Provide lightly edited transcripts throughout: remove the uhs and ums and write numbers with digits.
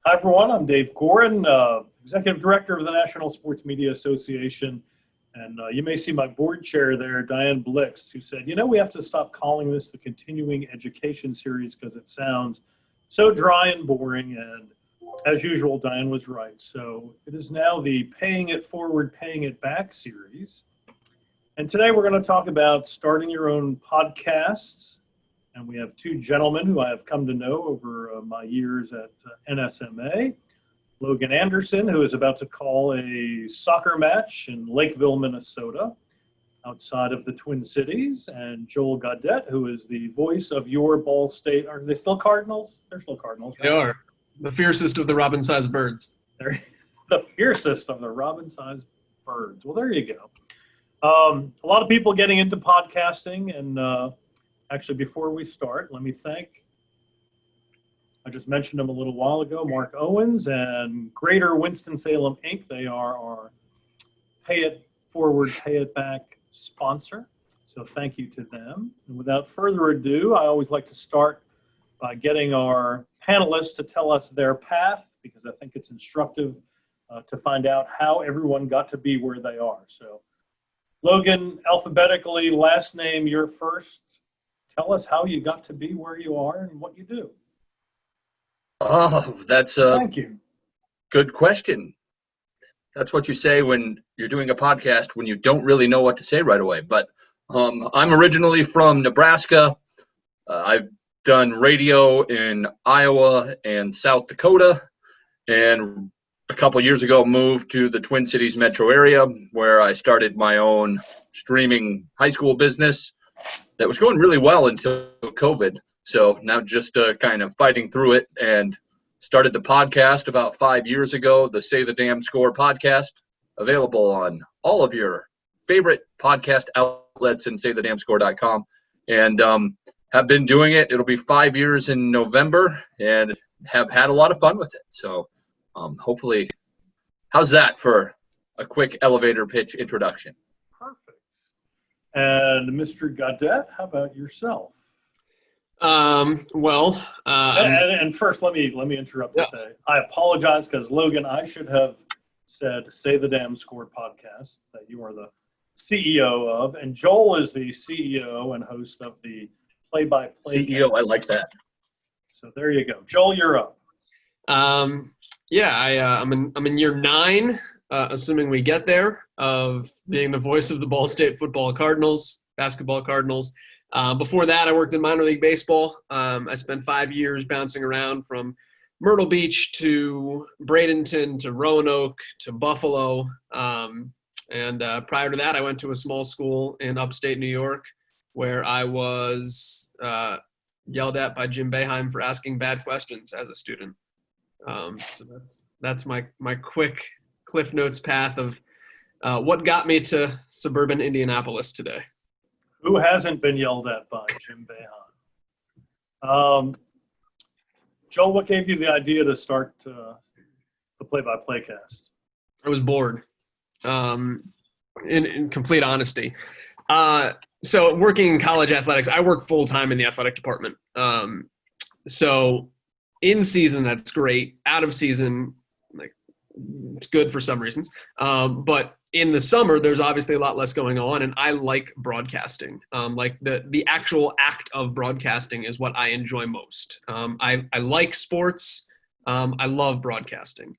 Hi, everyone. I'm Dave Gorin, Executive Director of the National Sports Media Association. And you may see my board chair there, Diane Blix, who said, we have to stop calling this the continuing education series because it sounds so dry and boring. And as usual, Diane was right. So it is now the Paying It Forward, Paying It Back series. And today we're going to talk about starting your own podcasts. And we have two gentlemen who I have come to know over my years at NSMA. Logan Anderson, who is about to call a soccer match in Lakeville, Minnesota, outside of the Twin Cities. And Joel Godett, who is the voice of your Ball State. Are they still Cardinals? They're still Cardinals, right? They are. The fiercest of the robin-sized birds. They're the fiercest of the robin-sized birds. Well, there you go. A lot of people getting into podcasting. And actually, before we start, let me thank, I just mentioned them a little while ago, Mark Owens and Greater Winston-Salem, Inc. They are our Pay It Forward, Pay It Back sponsor. So thank you to them. And without further ado, I always like to start by getting our panelists to tell us their path, because I think it's instructive to find out how everyone got to be where they are. So Logan, alphabetically, last name, you're first. Tell us how you got to be where you are and what you do. Oh, that's a Thank you. good question. That's what you say when you're doing a podcast when you don't really know what to say right away. But I'm originally from Nebraska. I've done radio in Iowa and South Dakota, and a couple years ago moved to the Twin Cities metro area where I started my own streaming high school business that was going really well until COVID. So now just kind of fighting through it, and started the podcast about 5 years ago, the Say the Damn Score podcast, available on all of your favorite podcast outlets and saythedamnscore.com. And have been doing it. It'll be 5 years in November, and have had a lot of fun with it. So hopefully, how's that for a quick elevator pitch introduction? Perfect. And Mr. Godett, how about yourself? And first, let me interrupt to say I apologize, because Logan, I should have said Say the Damn Score podcast that you are the CEO of, and Joel is the CEO and host of the Play-by-Play CEO, cast. I like that. So there you go, Joel. You're up. I'm in year 9, assuming we get there, of being the voice of the Ball State basketball Cardinals. Before that, I worked in minor league baseball. I spent 5 years bouncing around from Myrtle Beach to Bradenton to Roanoke to Buffalo. And prior to that, I went to a small school in upstate New York where I was yelled at by Jim Boeheim for asking bad questions as a student. So that's my quick Cliff Notes path of what got me to suburban Indianapolis today. Who hasn't been yelled at by Jim Boeheim? Joel, what gave you the idea to start the Play-by-Play cast? I was bored, in complete honesty. So working in college athletics, I work full-time in the athletic department. So in season, that's great. Out of season, it's good for some reasons. But in the summer, there's obviously a lot less going on, and I like broadcasting. The actual act of broadcasting is what I enjoy most. I like sports. I love broadcasting.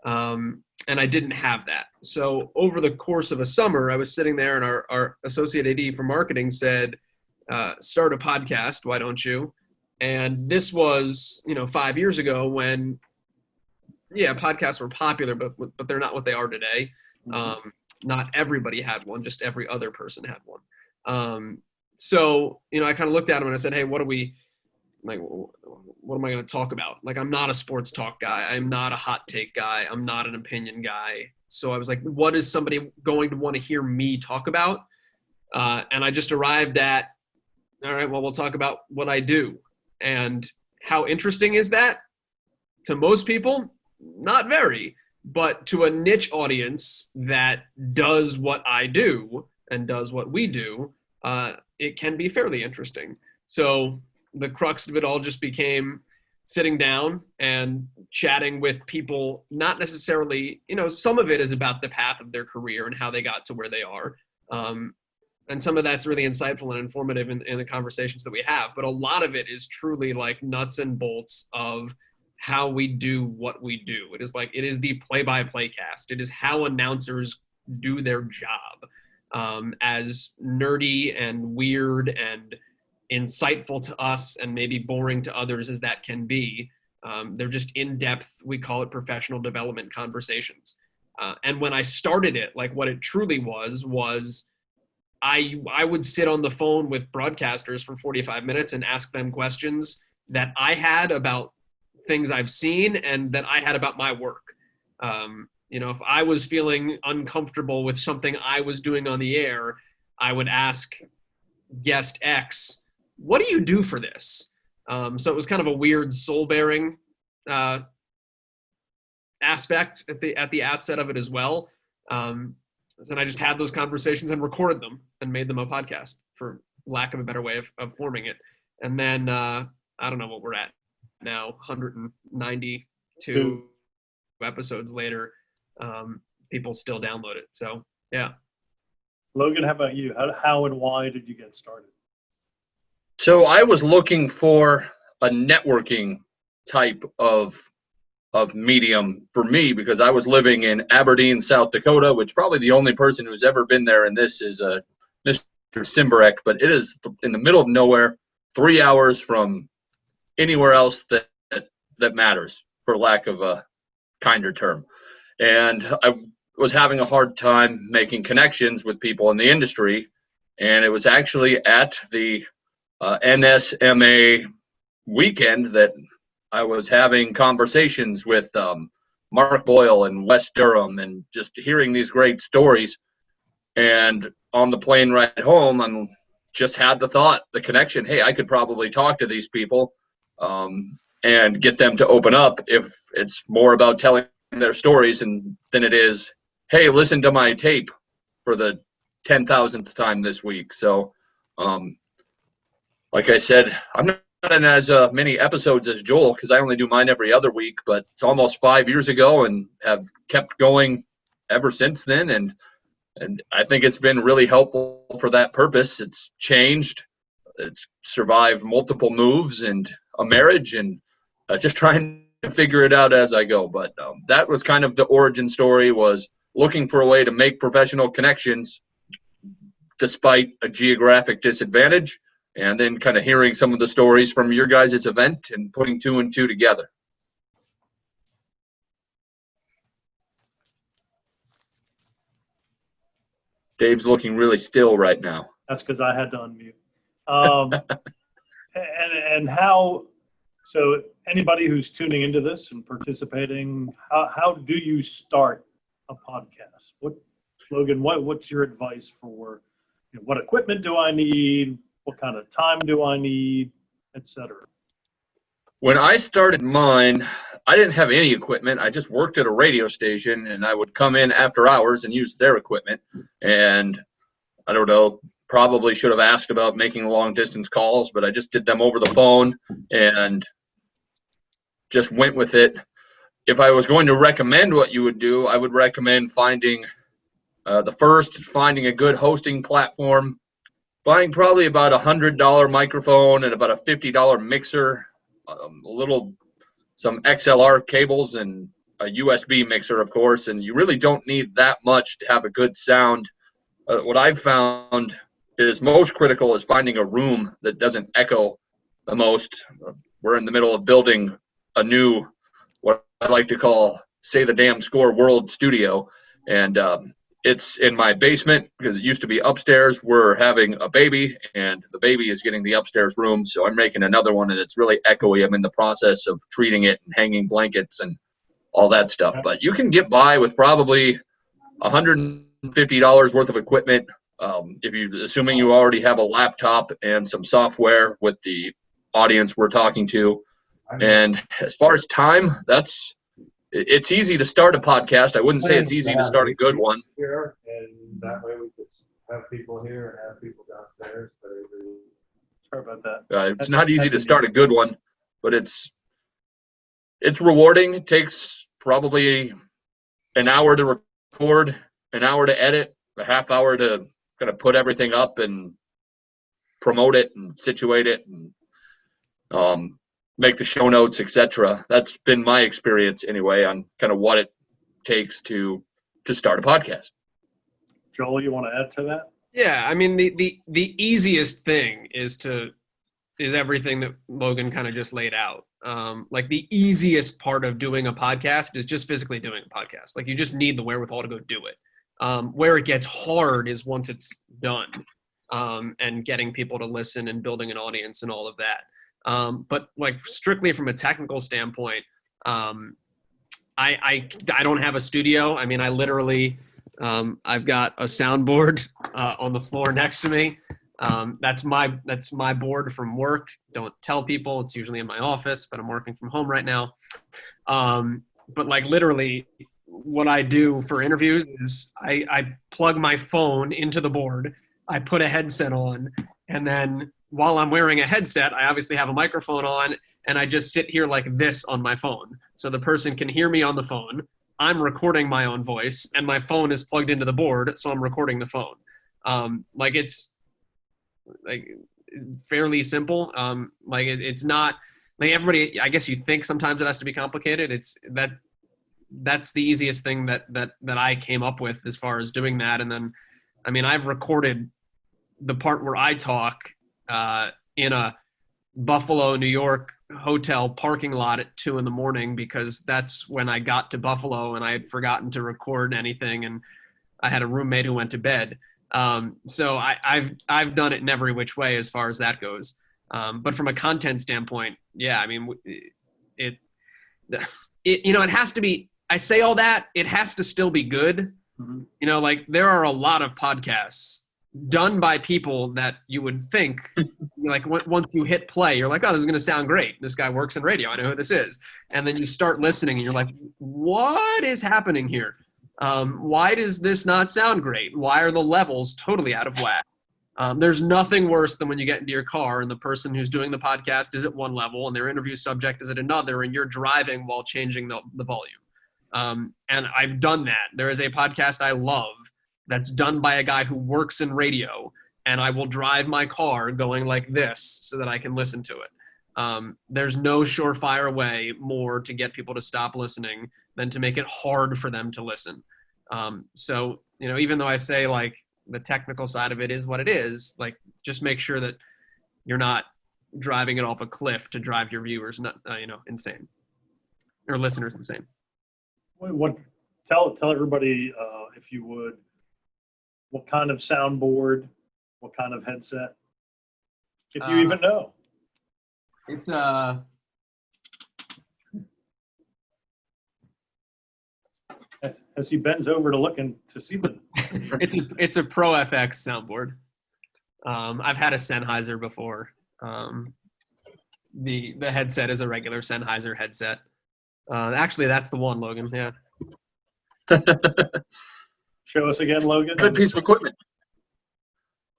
And I didn't have that. So over the course of a summer, I was sitting there, and our associate AD for marketing said, start a podcast, why don't you? And this was, 5 years ago when, podcasts were popular, but they're not what they are today. Not everybody had one, just every other person had one. So, I kind of looked at him and I said, hey, what am I going to talk about? I'm not a sports talk guy. I'm not a hot take guy. I'm not an opinion guy. So I was like, what is somebody going to want to hear me talk about? And I just arrived at, all right, well, we'll talk about what I do. And how interesting is that? To most people, not very. But to a niche audience that does what I do and does what we do, it can be fairly interesting. So the crux of it all just became, sitting down and chatting with people, not necessarily, some of it is about the path of their career and how they got to where they are. And some of that's really insightful and informative in the conversations that we have. But a lot of it is truly like nuts and bolts of how we do what we do. It is the play-by-play cast. It is how announcers do their job. As nerdy and weird and insightful to us and maybe boring to others as that can be, they're just in-depth, we call it professional development conversations. And when I started it, like what it truly was I would sit on the phone with broadcasters for 45 minutes and ask them questions that I had about things I've seen and that I had about my work. If I was feeling uncomfortable with something I was doing on the air, I would ask guest X, what do you do for this? So it was kind of a weird soul-bearing aspect at the outset of it as well. And I just had those conversations and recorded them and made them a podcast, for lack of a better way of forming it. And then I don't know what we're at now, 192 episodes later, people still download it. So, yeah. Logan, how about you? How and why did you get started? So I was looking for a networking type of medium for me, because I was living in Aberdeen, South Dakota, which probably the only person who's ever been there in this is Mr. Simbarek, but it is in the middle of nowhere, 3 hours from anywhere else that matters, for lack of a kinder term. And I was having a hard time making connections with people in the industry, and it was actually at the NSMA weekend that I was having conversations with Mark Boyle and Wes Durham, and just hearing these great stories. And on the plane ride home, I just had the connection, hey, I could probably talk to these people and get them to open up if it's more about telling their stories than it is, hey, listen to my tape for the 10,000th time this week. So, like I said, I'm not in as many episodes as Joel, because I only do mine every other week, but it's almost 5 years ago and have kept going ever since then. And I think it's been really helpful for that purpose. It's changed. It's survived multiple moves and a marriage, and just trying to figure it out as I go. But that was kind of the origin story, was looking for a way to make professional connections despite a geographic disadvantage. And then kind of hearing some of the stories from your guys' event and putting two and two together. Dave's looking really still right now. That's because I had to unmute. And how, so anybody who's tuning into this and participating, how do you start a podcast? Logan, what's your advice for, what equipment do I need? What kind of time do I need, etc.? When I started mine, I didn't have any equipment. I just worked at a radio station, and I would come in after hours and use their equipment. And I don't know, probably should have asked about making long distance calls, but I just did them over the phone and just went with it. If I was going to recommend what you would do, I would recommend finding finding a good hosting platform, buying probably about $100 microphone and about a $50 mixer, some XLR cables, and a USB mixer, of course. And you really don't need that much to have a good sound. What I've found is most critical is finding a room that doesn't echo the most. We're in the middle of building a new, what I like to call, Say the Damn Score World Studio. And it's in my basement because it used to be upstairs. We're having a baby, and the baby is getting the upstairs room. So I'm making another one, and it's really echoey. I'm in the process of treating it and hanging blankets and all that stuff. But you can get by with probably $150 worth of equipment, assuming you already have a laptop and some software with the audience we're talking to. And as far as time, it's easy to start a podcast. I wouldn't say it's easy to start a good one. Here, and that way we could have people here and have people downstairs. Sorry about that. It's not easy to start a good one, but it's it's rewarding. It takes probably an hour to record, an hour to edit, a half hour to kind of put everything up and promote it and situate it and make the show notes, etc. That's been my experience anyway on kind of what it takes to start a podcast. Joel, you want to add to that? Yeah, I mean the easiest thing is everything that Logan kind of just laid out. Like the easiest part of doing a podcast is just physically doing a podcast. Like you just need the wherewithal to go do it. Where it gets hard is once it's done, and getting people to listen and building an audience and all of that. But like strictly from a technical standpoint, I don't have a studio. I mean, I literally, I've got a soundboard on the floor next to me. That's my board from work. Don't tell people. It's usually in my office, but I'm working from home right now. But like literally what I do for interviews is I plug my phone into the board. I put a headset on, and then while I'm wearing a headset, I obviously have a microphone on, and I just sit here like this on my phone. So the person can hear me on the phone. I'm recording my own voice, and my phone is plugged into the board, so I'm recording the phone. Like it's like fairly simple. Like it's not like everybody, I guess you think sometimes it has to be complicated. It's that's the easiest thing that I came up with as far as doing that. And then, I mean, I've recorded the part where I talk in a Buffalo, New York hotel parking lot at 2 a.m. because that's when I got to Buffalo and I had forgotten to record anything. And I had a roommate who went to bed. So I've done it in every which way as far as that goes. But from a content standpoint, yeah, I mean, it has to be, I say all that, it has to still be good. Mm-hmm. You know, like there are a lot of podcasts done by people that you would think, like once you hit play, you're like, oh, this is going to sound great. This guy works in radio. I know who this is. And then you start listening and you're like, what is happening here? Why does this not sound great? Why are the levels totally out of whack? There's nothing worse than when you get into your car and the person who's doing the podcast is at one level and their interview subject is at another, and you're driving while changing the volume. And I've done that. There is a podcast I love that's done by a guy who works in radio, and I will drive my car going like this so that I can listen to it. There's no surefire way more to get people to stop listening than to make it hard for them to listen. So, you know, even though I say like the technical side of it is what it is, like just make sure that you're not driving it off a cliff to drive your viewers insane, or listeners insane. Tell everybody, if you would, what kind of soundboard, what kind of headset, if you even know. It's as he bends over to looking to see the. it's a Pro FX soundboard. I've had a Sennheiser before. The headset is a regular Sennheiser headset. Actually, that's the one, Logan. Yeah. Show us again, Logan. Good piece of equipment.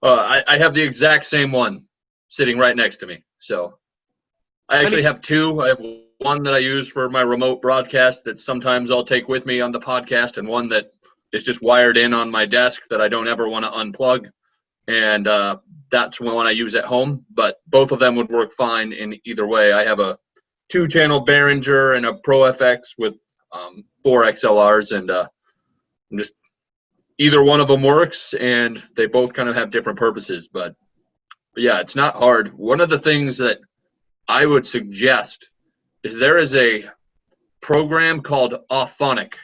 I have the exact same one sitting right next to me. So I actually have two. I have one that I use for my remote broadcast that sometimes I'll take with me on the podcast, and one that is just wired in on my desk that I don't ever want to unplug. And that's one I use at home. But both of them would work fine in either way. I have a 2-channel Behringer and a Pro FX with 4 XLRs, and just either one of them works, and they both kind of have different purposes. But yeah, it's not hard. One of the things that I would suggest is there is a program called Auphonic,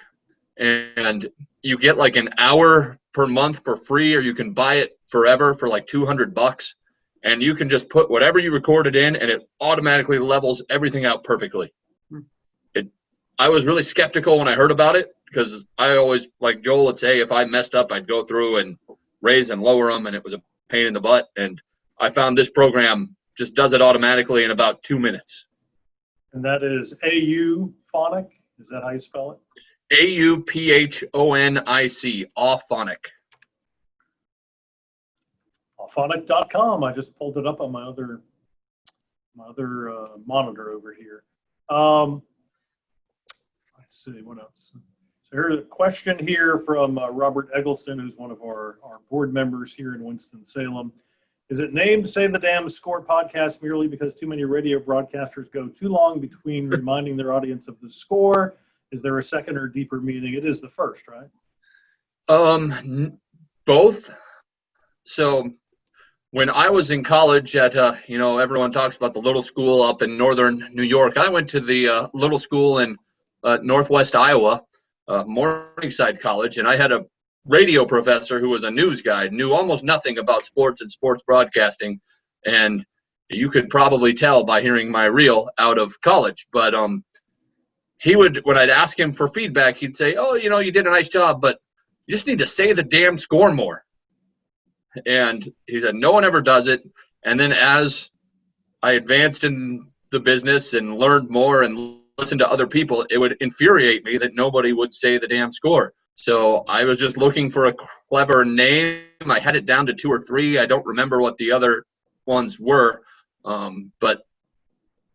and you get like an hour per month for free, or you can buy it forever for like $200, and you can just put whatever you recorded in, and it automatically levels everything out perfectly. I was really skeptical when I heard about it, because I always, like Joel would say, if I messed up, I'd go through and raise and lower them, and it was a pain in the butt. And I found this program just does it automatically in about 2 minutes. And that is Auphonic. Is that how you spell it? Auphonic, Auphonic. Auphonic.com. I just pulled it up on my other monitor over here. see what else. So here's a question here from Robert Eggleston, who's one of our board members here in Winston-Salem. Is it named Say the Damn Score podcast merely because too many radio broadcasters go too long between reminding their audience of the score? Is there a second or deeper meaning? It is the first, right? Both. So when I was in college at, everyone talks about the little school up in northern New York. I went to the little school in northwest Iowa, Morningside College, and I had a radio professor who was a news guy, knew almost nothing about sports and sports broadcasting, and you could probably tell by hearing my reel out of college. But he would, when I'd ask him for feedback, he'd say, "Oh, you did a nice job, but you just need to say the damn score more." And he said, no one ever does it. And then as I advanced in the business and learned more and listened to other people, it would infuriate me that nobody would say the damn score. So I was just looking for a clever name. I had it down to 2 or 3. I don't remember what the other ones were. But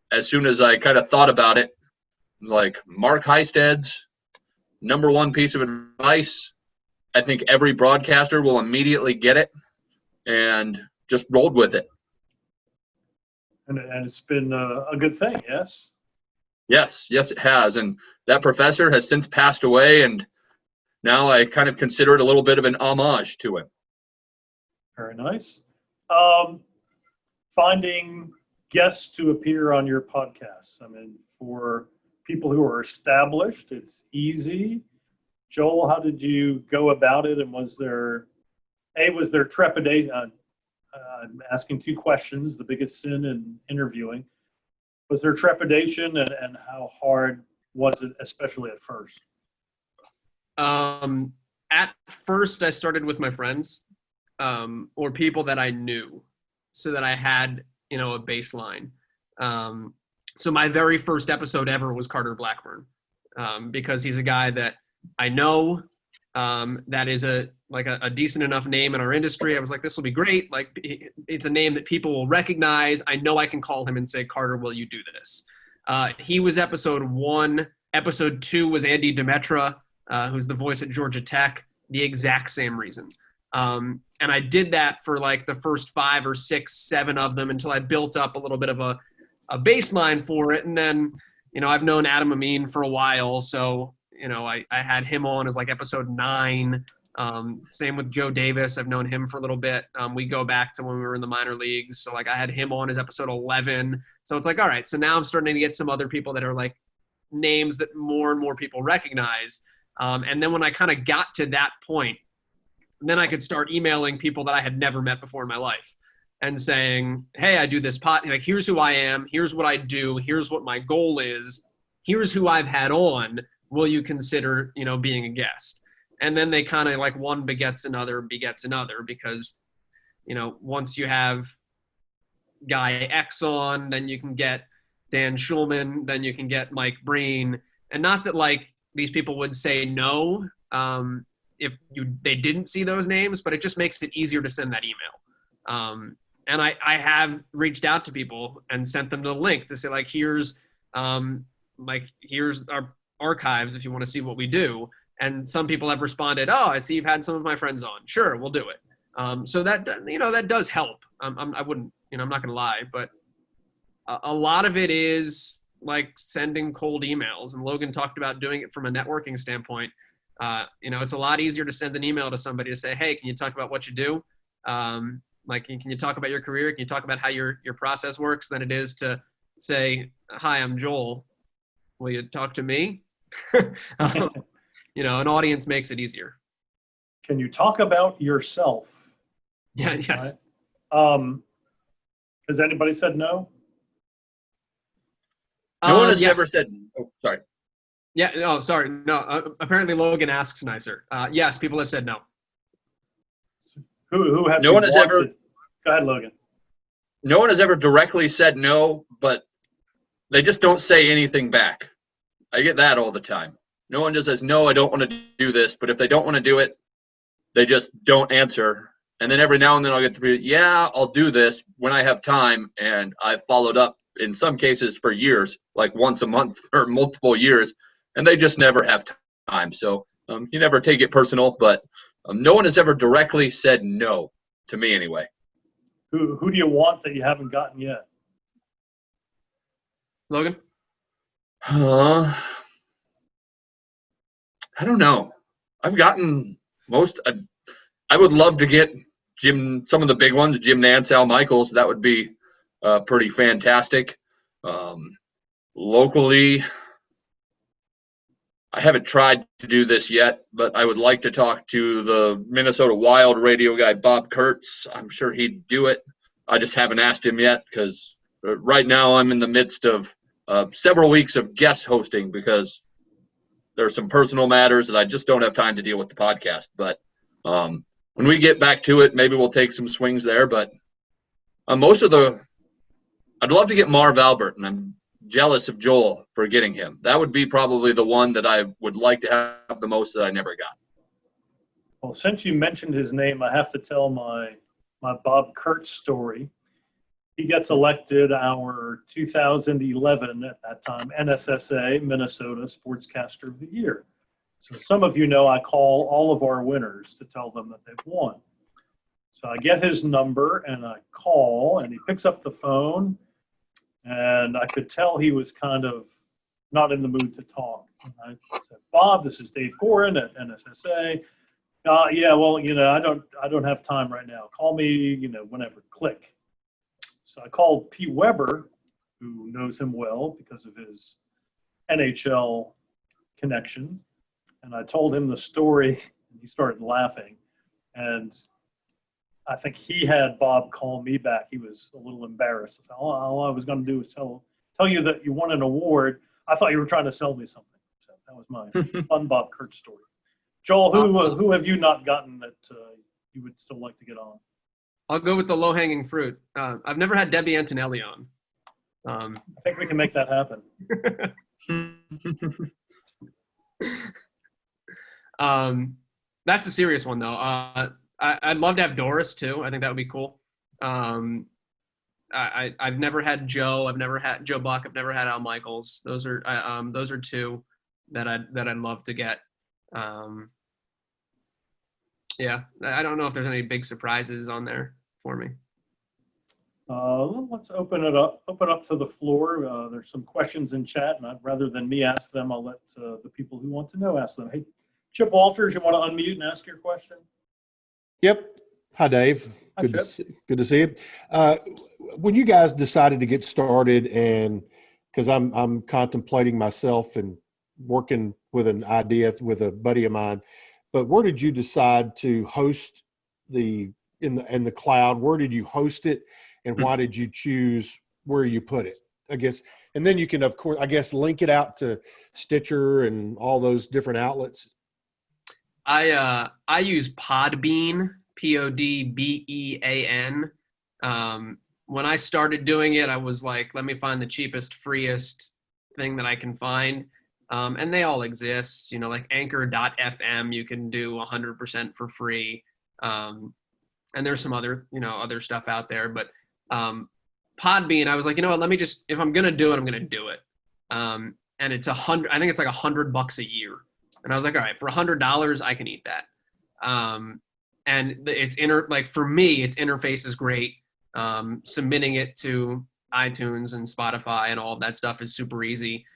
as soon as I kind of thought about it, like Mark Heistad's number one piece of advice, I think every broadcaster will immediately get it and just rolled with it. And it's been a good thing, yes? Yes, it has. And that professor has since passed away, and now I kind of consider it a little bit of an homage to him. Very nice. Finding guests to appear on your podcasts. I mean, for people who are established, it's easy. Joel, how did you go about it? And was there trepidation? I'm asking 2 questions, the biggest sin in interviewing. Was there trepidation, and how hard was it, especially at first? At first, I started with my friends or people that I knew so that I had, a baseline. So my very first episode ever was Carter Blackburn because he's a guy that I know that is a decent enough name in our industry. I was like, this will be great. Like, it's a name that people will recognize. I know I can call him and say, Carter, will you do this? He was episode 1. Episode 2 was Andy Demetra, who's the voice at Georgia Tech, the exact same reason. And I did that for like the first 5 or 6, 7 of them until I built up a little bit of a baseline for it. And then, I've known Adam Amin for a while. So, I had him on as like episode 9. Same with Joe Davis. I've known him for a little bit. We go back to when we were in the minor leagues. So like I had him on as episode 11. So it's like, all right, so now I'm starting to get some other people that are like names that more and more people recognize. And then when I kind of got to that point, then I could start emailing people that I had never met before in my life and saying, hey, I do this like, here's who I am. Here's what I do. Here's what my goal is. Here's who I've had on. Will you consider, being a guest? And then they kind of like one begets another because, once you have guy X on, then you can get Dan Schulman, then you can get Mike Breen. And not that like these people would say no if they didn't see those names, but it just makes it easier to send that email. And I have reached out to people and sent them the link to say like, here's our archives if you want to see what we do. And some people have responded, oh, I see you've had some of my friends on. Sure, we'll do it. So that, that does help. I wouldn't, I'm not going to lie, but a lot of it is like sending cold emails. And Logan talked about doing it from a networking standpoint. It's a lot easier to send an email to somebody to say, hey, can you talk about what you do? Can you talk about your career? Can you talk about how your process works than it is to say, hi, I'm Joel. Will you talk to me? An audience makes it easier. Can you talk about yourself? Yeah. Yes. Right? Has anybody said no? No one has yes. ever said, oh, sorry. Yeah. No, sorry. No, apparently Logan asks nicer. Yes, people have said no. Who have no one has ever. Go ahead, Logan. No one has ever directly said no, but they just don't say anything back. I get that all the time. No one just says, no, I don't want to do this. But if they don't want to do it, they just don't answer. And then every now and then I'll get to be, yeah, I'll do this when I have time. And I've followed up in some cases for years, like once a month for multiple years. and they just never have time. So you never take it personal, but no one has ever directly said no to me anyway. Who do you want that you haven't gotten yet? Logan? I don't know. I've gotten most. I would love to get some of the big ones, Jim Nance, Al Michaels. That would be pretty fantastic. Locally, I haven't tried to do this yet, but I would like to talk to the Minnesota Wild radio guy, Bob Kurtz. I'm sure he'd do it. I just haven't asked him yet because right now I'm in the midst of several weeks of guest hosting because there are some personal matters that I just don't have time to deal with the podcast. But when we get back to it, maybe we'll take some swings there. But I'd love to get Marv Albert, and I'm jealous of Joel for getting him. That would be probably the one that I would like to have the most that I never got. Well, since you mentioned his name, I have to tell my Bob Kurtz story. He gets elected our 2011, at that time, NSSA, Minnesota Sportscaster of the Year. So some of you know I call all of our winners to tell them that they've won. So I get his number and I call, and he picks up the phone, and I could tell he was kind of not in the mood to talk. And I said, Bob, this is Dave Gorin at NSSA. Yeah, well, I don't have time right now. Call me, whenever. Click. So I called Pete Weber, who knows him well because of his NHL connection, and I told him the story, and he started laughing. And I think he had Bob call me back. He was a little embarrassed. I thought, all I was going to do was tell you that you won an award. I thought you were trying to sell me something. So that was my fun Bob Kurtz story. Joel, who have you not gotten that you would still like to get on? I'll go with the low-hanging fruit. I've never had Debbie Antonelli on. I think we can make that happen. That's a serious one, though. I'd love to have Doris, too. I think that would be cool. I've never had Joe. I've never had Joe Buck. I've never had Al Michaels. Those are two that I'd love to get. Yeah, I don't know if there's any big surprises on there for me. Let's open up to the floor. There's some questions in chat, and rather than me ask them, I'll let the people who want to know ask them. Hey, Chip Walters, you want to unmute and ask your question? Yep. Hi, Dave. Hi, Good to see you. When you guys decided to get started, and because I'm contemplating myself and working with an idea with a buddy of mine, but where did you decide to host in the cloud? Where did you host it, and why did you choose where you put it? I guess, and then you can, of course, link it out to Stitcher and all those different outlets. I use Podbean, Podbean. When I started doing it, I was like, let me find the cheapest, freest thing that I can find. And they all exist, like Anchor.fm, you can do 100% for free. And there's some other stuff out there, but Podbean, I was like, what, if I'm going to do it, I'm going to do it. And it's I think it's like $100 a year. And I was like, all right, for $100, I can eat that. And it's for me, its interface is great. Submitting it to iTunes and Spotify and all of that stuff is super easy.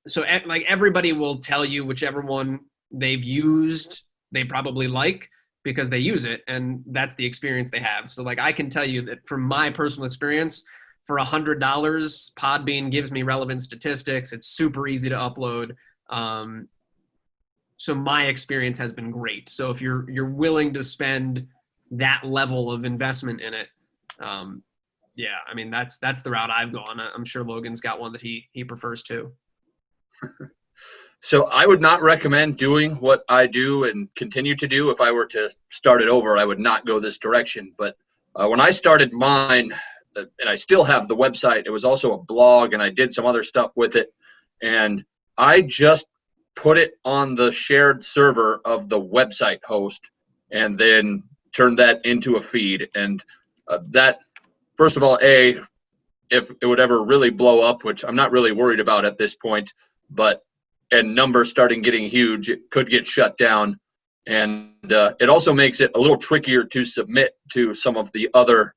So everybody will tell you whichever one they've used, they probably like because they use it, and that's the experience they have. So I can tell you that from my personal experience, for $100, Podbean gives me relevant statistics. It's super easy to upload. So my experience has been great. So if you're willing to spend that level of investment in it, yeah, I mean, that's the route I've gone. I'm sure Logan's got one that he prefers too. So I would not recommend doing what I do and continue to do. If I were to start it over, I would not go this direction. But when I started mine, and I still have the website, it was also a blog, and I did some other stuff with it. And I just put it on the shared server of the website host and then turned that into a feed. And that, first of all, if it would ever really blow up, which I'm not really worried about at this point, but and numbers starting getting huge, it could get shut down. And it also makes it a little trickier to submit to some of the other,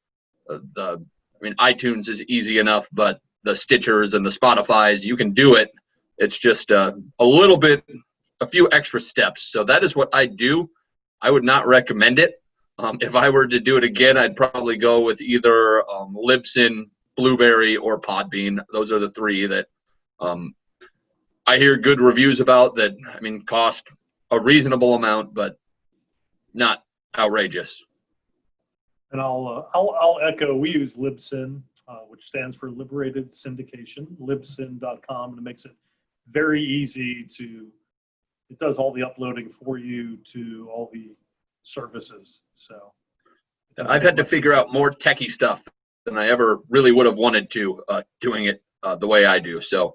iTunes is easy enough, but the Stitchers and the Spotifys, you can do it. It's just a few extra steps. So that is what I do. I would not recommend it. If I were to do it again, I'd probably go with either Libsyn, Blueberry, or Podbean. Those are the three that I hear good reviews about that, cost a reasonable amount, but not outrageous. And I'll echo, we use Libsyn, which stands for Liberated Syndication, libsyn.com, and it makes it very easy it does all the uploading for you to all the services. So I've had to figure out more techie stuff than I ever really would have wanted to, doing it the way I do. So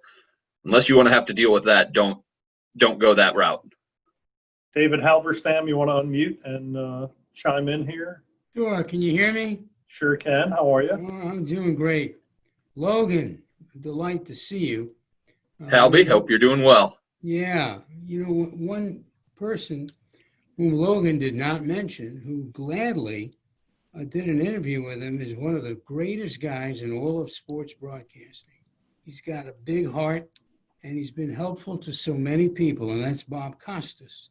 unless you want to have to deal with that, don't go that route. David Halberstam, you want to unmute and chime in here? Sure. Can you hear me? Sure can. How are you? I'm doing great. Logan, a delight to see you. Halby, hope you're doing well. Yeah. One person whom Logan did not mention, who gladly did an interview with him, is one of the greatest guys in all of sports broadcasting. He's got a big heart, and he's been helpful to so many people, and that's Bob Costas.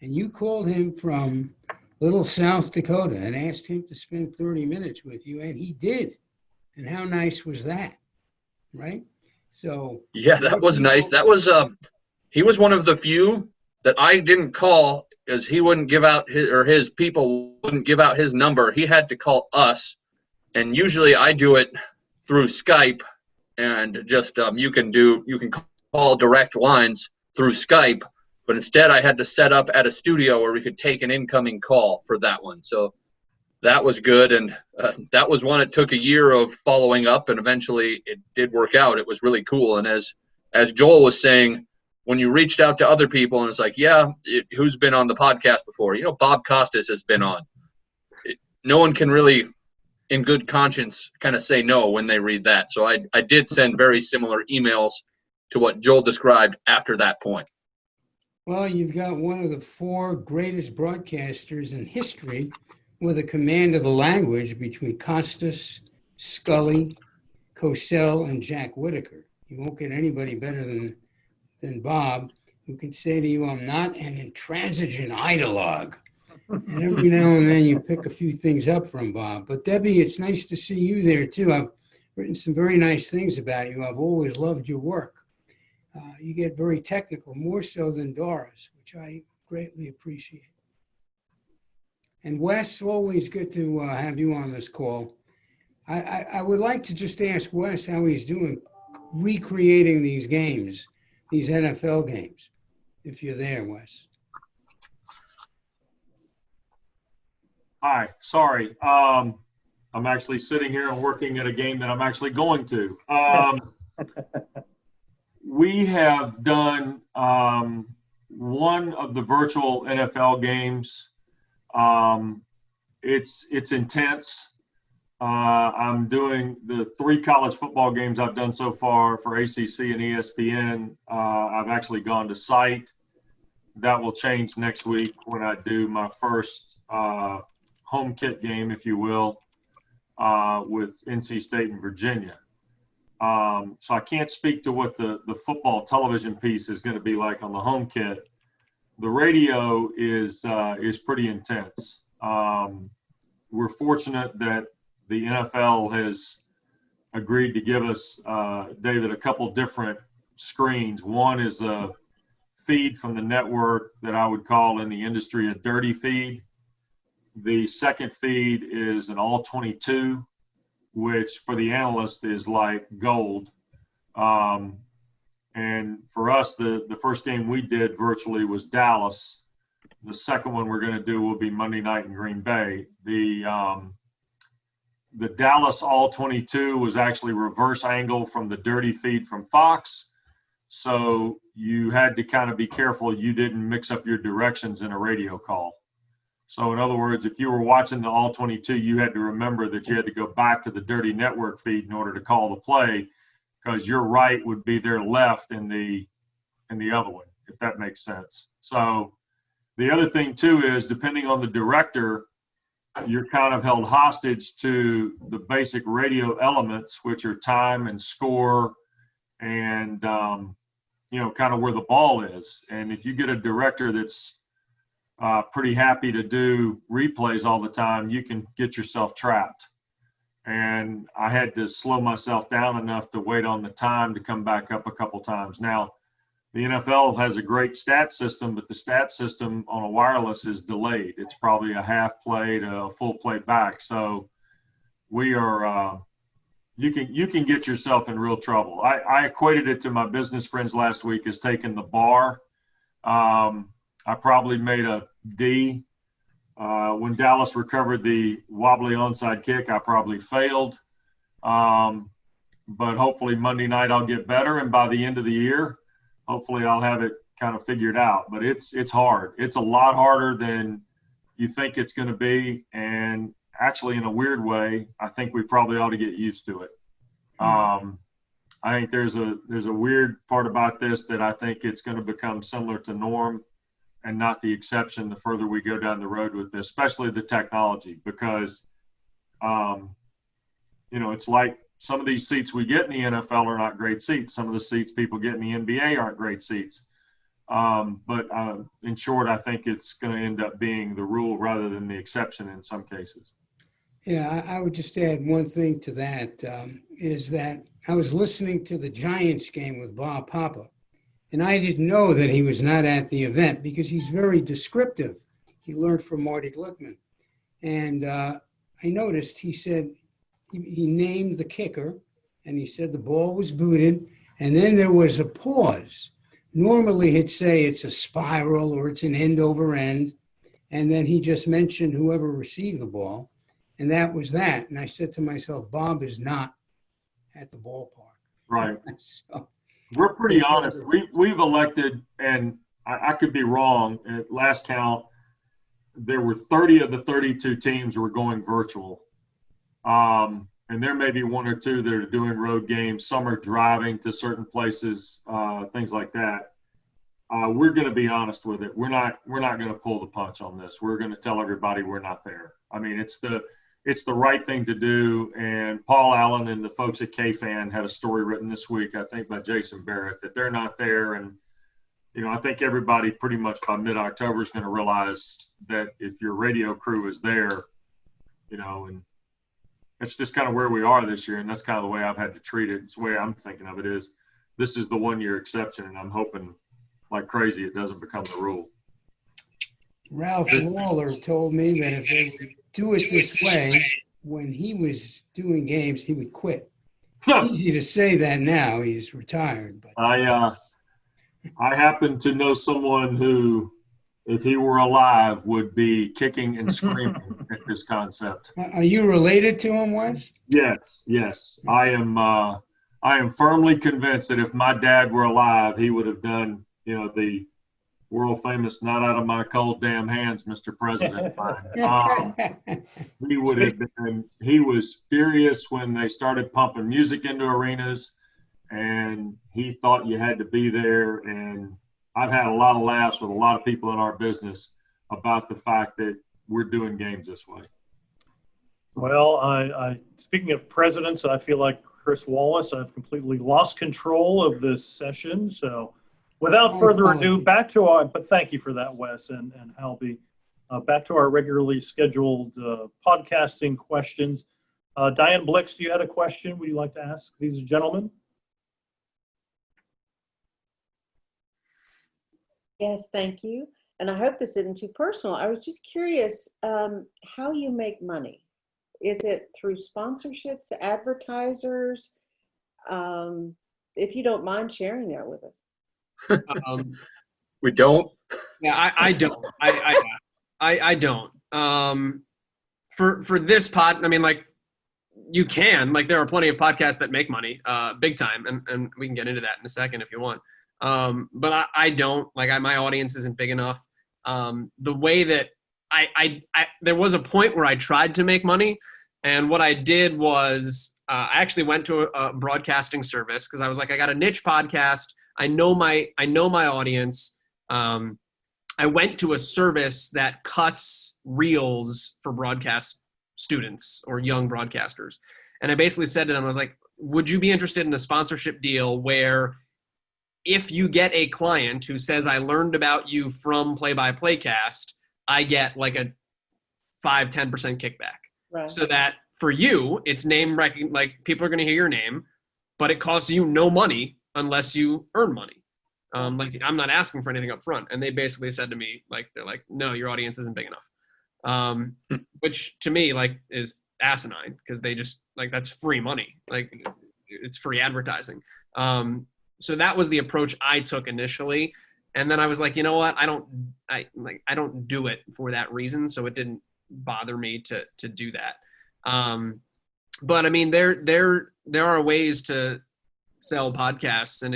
And you called him from Little South Dakota and asked him to spend 30 minutes with you, and he did. And how nice was that, right? So yeah, that was nice. That was he was one of the few that I didn't call because he wouldn't give out his people wouldn't give out his number. He had to call us, and usually I do it through Skype, and just you can call direct lines through Skype. But instead, I had to set up at a studio where we could take an incoming call for that one. So that was good. And that was one it took a year of following up, and eventually it did work out. It was really cool. And as Joel was saying, when you reached out to other people and it's like, who's been on the podcast before? Bob Costas has been on. No one can really, in good conscience, kind of say no when they read that. So I did send very similar emails to what Joel described after that point. Well, you've got one of the 4 greatest broadcasters in history with a command of the language between Costas, Scully, Cosell, and Jack Whitaker. You won't get anybody better than Bob, who can say to you, I'm not an intransigent ideologue. And every now and then you pick a few things up from Bob. But Debbie, it's nice to see you there too. I've written some very nice things about you. I've always loved your work. You get very technical, more so than Doris, which I greatly appreciate. And Wes, always good to have you on this call. I would like to just ask Wes how he's doing recreating these games, these NFL games, if you're there, Wes. Hi, sorry. I'm actually sitting here and working at a game that I'm actually going to. We have done one of the virtual NFL games. It's intense. I'm doing the 3 college football games I've done so far for ACC and ESPN. I've actually gone to site. That will change next week when I do my first home kit game, if you will, with NC State and Virginia. So I can't speak to what the football television piece is going to be like on the home kit. The radio is pretty intense. We're fortunate that the NFL has agreed to give us, David, a couple different screens. One is a feed from the network that I would call in the industry a dirty feed. The second feed is an all 22, which for the analyst is like gold. And for us, the first game we did virtually was Dallas. The second one we're going to do will be Monday night in Green Bay. The Dallas all 22 was actually reverse angle from the dirty feed from Fox. So you had to kind of be careful you didn't mix up your directions in a radio call. So in other words, if you were watching the all 22, you had to remember that you had to go back to the dirty network feed in order to call the play, because your right would be their left and the and the other one, if that makes sense. So the other thing too is, depending on the director, you're kind of held hostage to the basic radio elements, which are time and score and, kind of where the ball is. And if you get a director that's pretty happy to do replays all the time, you can get yourself trapped. And I had to slow myself down enough to wait on the time to come back up a couple times. Now, the NFL has a great stat system, but the stat system on a wireless is delayed. It's probably a half play to a full play back. So we are, you can get yourself in real trouble. I equated it to my business friends last week as taking the bar. I probably made a D. When Dallas recovered the wobbly onside kick, I probably failed. But hopefully Monday night I'll get better, and by the end of the year, hopefully I'll have it kind of figured out. But it's hard. It's a lot harder than you think it's going to be. And actually, in a weird way, I think we probably ought to get used to it. I think there's a weird part about this that I think it's going to become similar to norm and not the exception the further we go down the road with this, especially the technology, because, it's like some of these seats we get in the NFL are not great seats. Some of the seats people get in the NBA aren't great seats. But in short, I think it's going to end up being the rule rather than the exception in some cases. Yeah, I would just add one thing to that, is that I was listening to the Giants game with Bob Papa, and I didn't know that he was not at the event because he's very descriptive. He learned from Marty Glickman. And I noticed he said, he named the kicker, and he said the ball was booted, and then there was a pause. Normally he'd say it's a spiral or it's an end over end, and then he just mentioned whoever received the ball, and that was that. And I said to myself, Bob is not at the ballpark. Right. So, we're pretty honest. We've elected, and I could be wrong, at last count, there were 30 of the 32 teams were going virtual. And there may be one or two that are doing road games. Some are driving to certain places, things like that. We're going to be honest with it. We're not going to pull the punch on this. We're going to tell everybody we're not there. I mean, it's the right thing to do. And Paul Allen and the folks at K-Fan had a story written this week, I think by Jason Barrett, that they're not there. And, I think everybody pretty much by mid-October is going to realize that if your radio crew is there, and it's just kind of where we are this year. And that's kind of the way I've had to treat it. It's the way I'm thinking of it is this is the 1 year exception. And I'm hoping like crazy it doesn't become the rule. Ralph Waller told me that if they would do it this way, when he was doing games, he would quit. Easy to say that now. He's retired. But I happen to know someone who, if he were alive, would be kicking and screaming at this concept. Are you related to him, Wes? Yes. I am firmly convinced that if my dad were alive, he would have done, the world famous "not out of my cold damn hands, Mr. President." He would have been. He was furious when they started pumping music into arenas, and he thought you had to be there. And I've had a lot of laughs with a lot of people in our business about the fact that we're doing games this way. Well, I speaking of presidents, I feel like Chris Wallace, I've completely lost control of this session. So without further ado, but thank you for that, Wes and Halby. Back to our regularly scheduled podcasting questions. Diane Blix, you had a question. Would you like to ask these gentlemen? Yes, thank you. And I hope this isn't too personal. I was just curious how you make money. Is it through sponsorships, advertisers? If you don't mind sharing that with us. We don't. Yeah, I don't. I don't. For this pod, I mean, like, you can, like, there are plenty of podcasts that make money, big time, and we can get into that in a second if you want. But I don't, like, my audience isn't big enough. The way that I there was a point where I tried to make money, and what I did was I actually went to a broadcasting service because I was like, I got a niche podcast. I know my audience. I went to a service that cuts reels for broadcast students or young broadcasters. And I basically said to them, I was like, would you be interested in a sponsorship deal where if you get a client who says, I learned about you from Play-by-Play Cast, I get like a 5-10% kickback. Right. So that for you, it's name like people are going to hear your name, but it costs you no money unless you earn money. Like I'm not asking for anything up front. And they basically said to me, like, they're like, no, your audience isn't big enough. Which to me, like, is asinine because they just like, that's free money. Like it's free advertising. So that was the approach I took initially. And then I was like, you know what? I don't do it for that reason. So it didn't bother me to do that. But I mean, there are ways to sell podcasts, and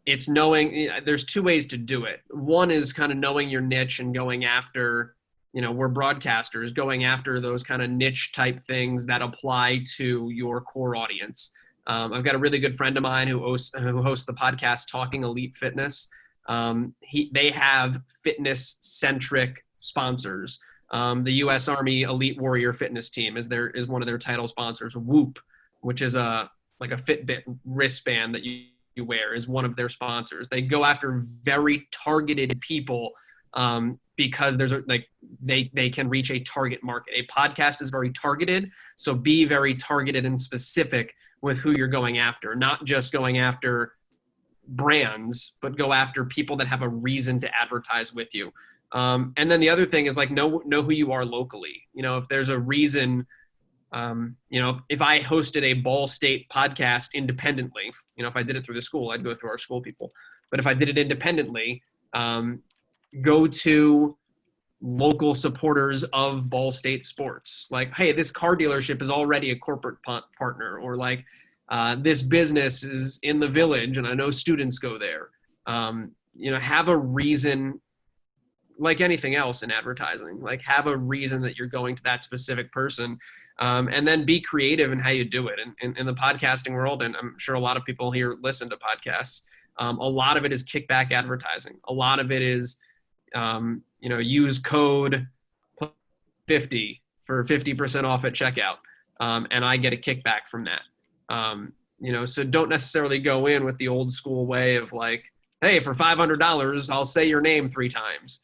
it's knowing there's two ways to do it. One is kind of knowing your niche and going after, we're broadcasters, going after those kind of niche type things that apply to your core audience. I've got a really good friend of mine who hosts the podcast Talking Elite Fitness. They have fitness centric sponsors. The U.S. Army Elite Warrior Fitness Team is one of their title sponsors. Whoop, which is like a Fitbit wristband that you wear, is one of their sponsors. They go after very targeted people because they can reach a target market. A podcast is very targeted, so be very targeted and specific with who you're going after, not just going after brands, but go after people that have a reason to advertise with you. And then the other thing is like know who you are locally. If there's a reason, if I hosted a Ball State podcast independently, if I did it through the school, I'd go through our school people. But if I did it independently, go to local supporters of Ball State sports. Like, hey, this car dealership is already a corporate partner, or like this business is in the village and I know students go there. Have a reason. Like anything else in advertising, like have a reason that you're going to that specific person, and then be creative in how you do it. And in the podcasting world, and I'm sure a lot of people here listen to podcasts, a lot of it is kickback advertising. A lot of it is, use code 50 for 50% off at checkout, and I get a kickback from that. So don't necessarily go in with the old school way of like, hey, for $500, I'll say your name 3 times.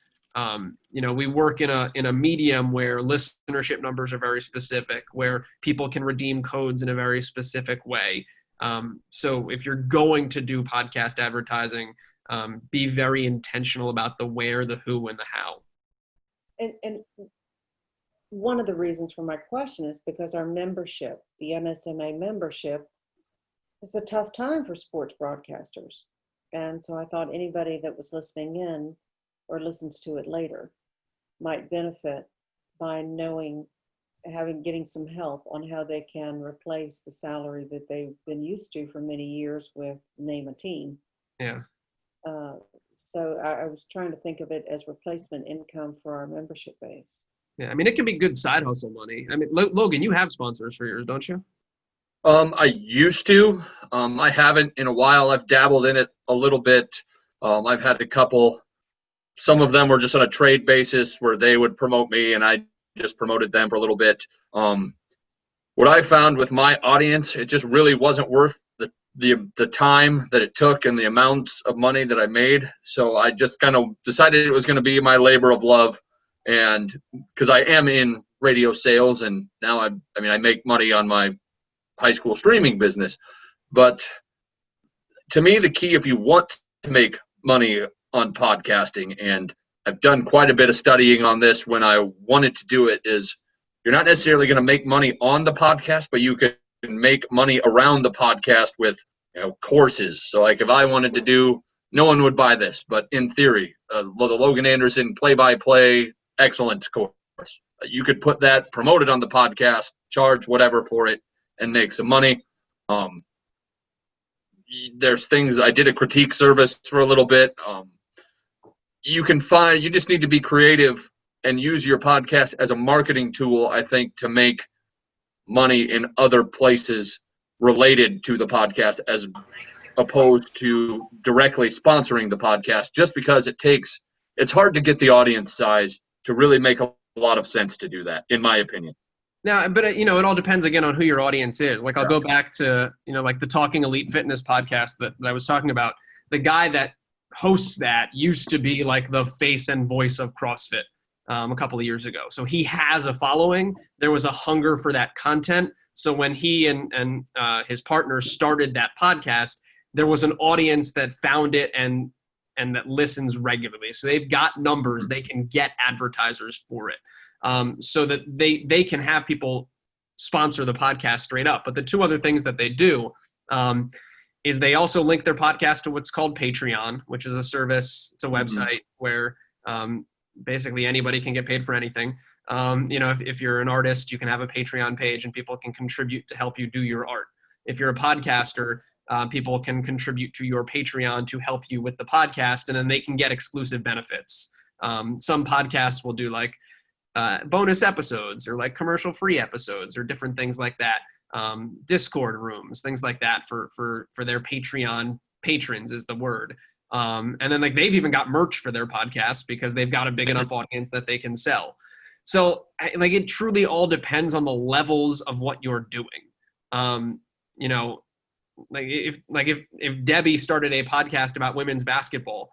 We work in a medium where listenership numbers are very specific, where people can redeem codes in a very specific way. So if you're going to do podcast advertising, be very intentional about the where, the who, and the how. And one of the reasons for my question is because our membership, the NSMA membership, is a tough time for sports broadcasters. And so I thought anybody that was listening in or listens to it later might benefit by getting some help on how they can replace the salary that they've been used to for many years with Name a Team. Yeah. So I was trying to think of it as replacement income for our membership base. Yeah. I mean, it can be good side hustle money. I mean, Logan, you have sponsors for yours, don't you? I used to. I haven't in a while. I've dabbled in it a little bit. I've had a couple. Some of them were just on a trade basis where they would promote me and I just promoted them for a little bit. What I found with my audience, it just really wasn't worth the time that it took and the amounts of money that I made. So I just kind of decided it was going to be my labor of love. And because I am in radio sales and now I make money on my high school streaming business. But to me, the key, if you want to make money on podcasting, and I've done quite a bit of studying on this when I wanted to do it, is you're not necessarily going to make money on the podcast, but you can make money around the podcast with courses. So like if I wanted to do, no one would buy this, but in theory, the Logan Anderson play-by-play excellence course, you could put that, promote it on the podcast, charge whatever for it, and make some money. There's things, I did a critique service for a little bit. You just need to be creative and use your podcast as a marketing tool, I think, to make money in other places related to the podcast, as opposed to directly sponsoring the podcast, just because it's hard to get the audience size to really make a lot of sense to do that, in my opinion. Now, but it all depends again on who your audience is. Like, I'll go back to, like the Talking Elite Fitness podcast that I was talking about. The guy that hosts that used to be like the face and voice of CrossFit a couple of years ago. So he has a following. There was a hunger for that content. So when he and his partners started that podcast, there was an audience that found it and that listens regularly. So they've got numbers. They can get advertisers for it. So that they can have people sponsor the podcast straight up. But the two other things that they do is they also link their podcast to what's called Patreon, which is a service. It's a website where basically anybody can get paid for anything. If you're an artist, you can have a Patreon page and people can contribute to help you do your art. If you're a podcaster, people can contribute to your Patreon to help you with the podcast, and then they can get exclusive benefits. Some podcasts will do like bonus episodes or like commercial free episodes or different things like that. Discord rooms, things like that for their Patreon patrons is the word. And then like they've even got merch for their podcast because they've got a big enough audience that they can sell. So like it truly all depends on the levels of what you're doing. If Debbie started a podcast about women's basketball,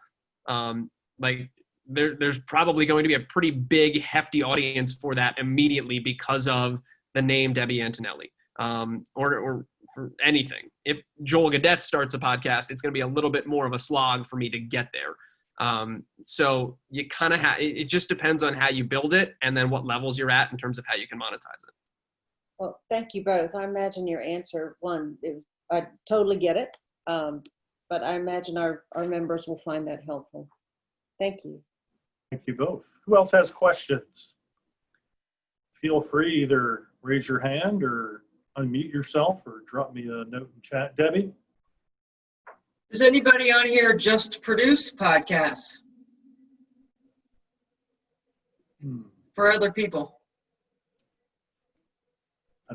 there's probably going to be a pretty big, hefty audience for that immediately because of the name Debbie Antonelli, or for anything. If Joel Godett starts a podcast, it's going to be a little bit more of a slog for me to get there. So you kind of it just depends on how you build it and then what levels you're at in terms of how you can monetize it. Well, thank you both. I imagine your answer, I totally get it. But I imagine our members will find that helpful. Thank you. Thank you both. Who else has questions? Feel free, either raise your hand or unmute yourself or drop me a note in chat. Debbie? Does anybody on here just produce podcasts for other people?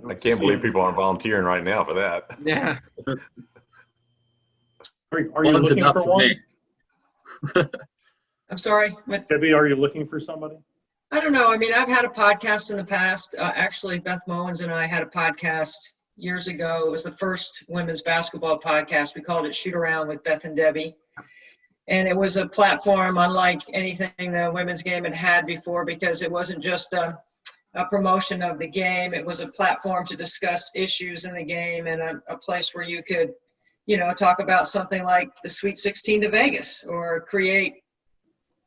I can't believe people aren't volunteering right now for that. Yeah. Are you looking for one? I'm sorry? What? Debbie, are you looking for somebody? I don't know. I mean, I've had a podcast in the past. Actually, Beth Mowens and I had a podcast years ago. It was the first women's basketball podcast. We called it Shoot Around with Beth and Debbie. And it was a platform unlike anything the women's game had had before, because it wasn't just a promotion of the game. It was a platform to discuss issues in the game and a place where you could, talk about something like the Sweet 16 to Vegas or create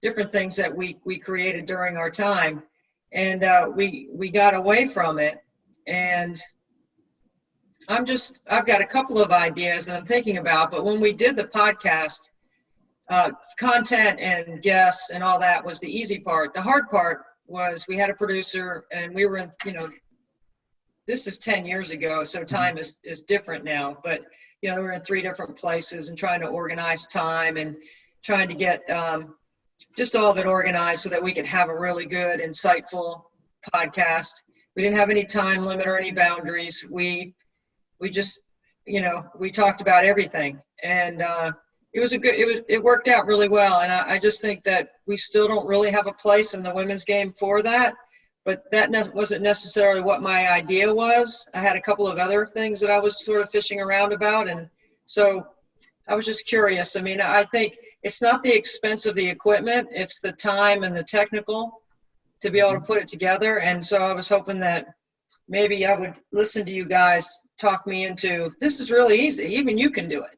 different things that we created during our time. And we got away from it. And I've got a couple of ideas that I'm thinking about, but when we did the podcast, content and guests and all that was the easy part. The hard part was we had a producer and we were in, this is 10 years ago, so time is different now, but we were in 3 different places and trying to organize time and trying to get just all of it organized so that we could have a really good, insightful podcast. We didn't have any time limit or any boundaries. We just, we talked about everything, and it worked out really well. And I just think that we still don't really have a place in the women's game for that, but that wasn't necessarily what my idea was. I had a couple of other things that I was sort of fishing around about. And so I was just curious. I mean, I think it's not the expense of the equipment, it's the time and the technical to be able to put it together. And so I was hoping that maybe I would listen to you guys talk me into, this is really easy. Even you can do it.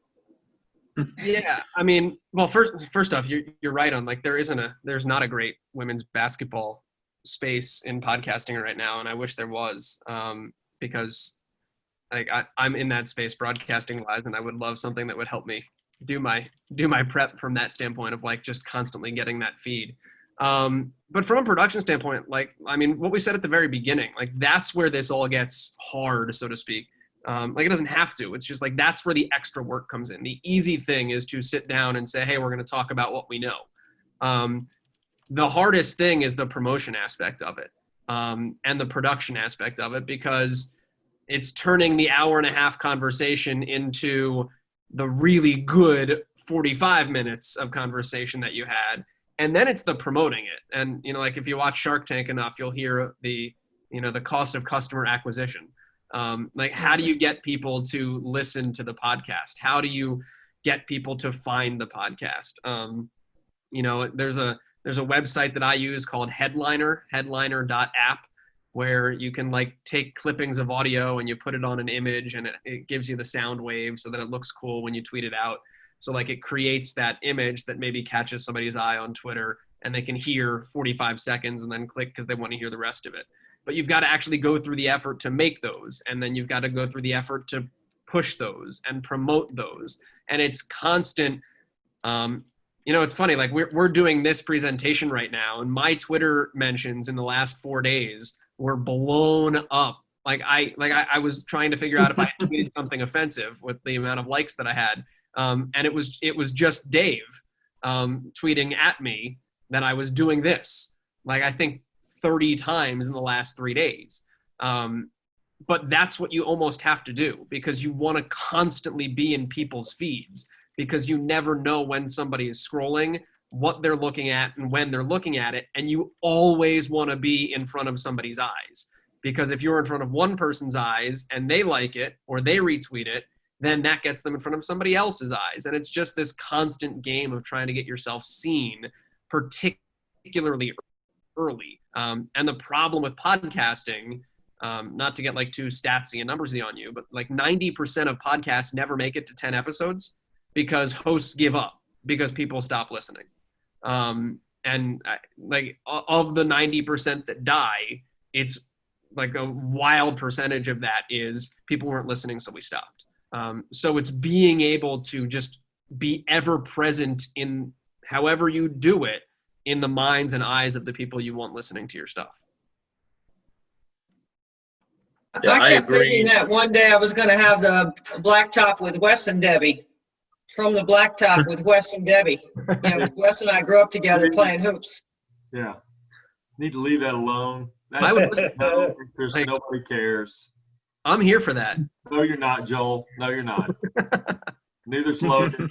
Yeah, I mean, well, first off, you're right on, like, there's not a great women's basketball space in podcasting right now, and I wish there was, because like I'm in that space broadcasting wise, and I would love something that would help me do my prep from that standpoint of like just constantly getting that feed. But from a production standpoint, like, I mean, what we said at the very beginning, like that's where this all gets hard, so to speak. Like it doesn't have to. It's just like that's where the extra work comes in. The easy thing is to sit down and say, hey, we're going to talk about what we know. The hardest thing is the promotion aspect of it, and the production aspect of it, because it's turning the hour-and-a-half conversation into the really good 45 minutes of conversation that you had. And then it's the promoting it. And, you know, like if you watch Shark Tank enough, you'll hear the cost of customer acquisition. Like, how do you get people to listen to the podcast? How do you get people to find the podcast? You know, there's a website that I use called headliner.app, where you can like take clippings of audio and you put it on an image, and it gives you the sound wave so that it looks cool when you tweet it out. So like it creates that image that maybe catches somebody's eye on Twitter, and they can hear 45 seconds and then click because they want to hear the rest of it. But you've got to actually go through the effort to make those, and then you've got to go through the effort to push those and promote those. And it's constant. You know, it's funny, like we're doing this presentation right now, and my Twitter mentions in the last 4 days were blown up. Like I was trying to figure out if I tweeted something offensive with the amount of likes that I had. And it was just Dave tweeting at me that I was doing this, like I think 30 times in the last 3 days. But that's what you almost have to do, because you want to constantly be in people's feeds, because you never know when somebody is scrolling, what they're looking at, and when they're looking at it. And you always want to be in front of somebody's eyes, because if you're in front of one person's eyes and they like it or they retweet it, then that gets them in front of somebody else's eyes. And it's just this constant game of trying to get yourself seen, particularly early. And the problem with podcasting, not to get like too statsy and numbersy on you, but like 90% of podcasts never make it to 10 episodes because hosts give up, because people stop listening. Like of the 90% that die, it's like a wild percentage of that is people weren't listening, so we stopped. So it's being able to just be ever present in however you do it in the minds and eyes of the people you want listening to your stuff. Yeah, I kept agree. thinking that one day I was going to have the blacktop with Wes and Debbie. From the blacktop with Wes and Debbie. You know, Wes and I grew up together playing hoops. Yeah. Need to leave that alone. I would Nobody cares. I'm here for that. No, you're not, Joel. No, you're not. Neither's Logan.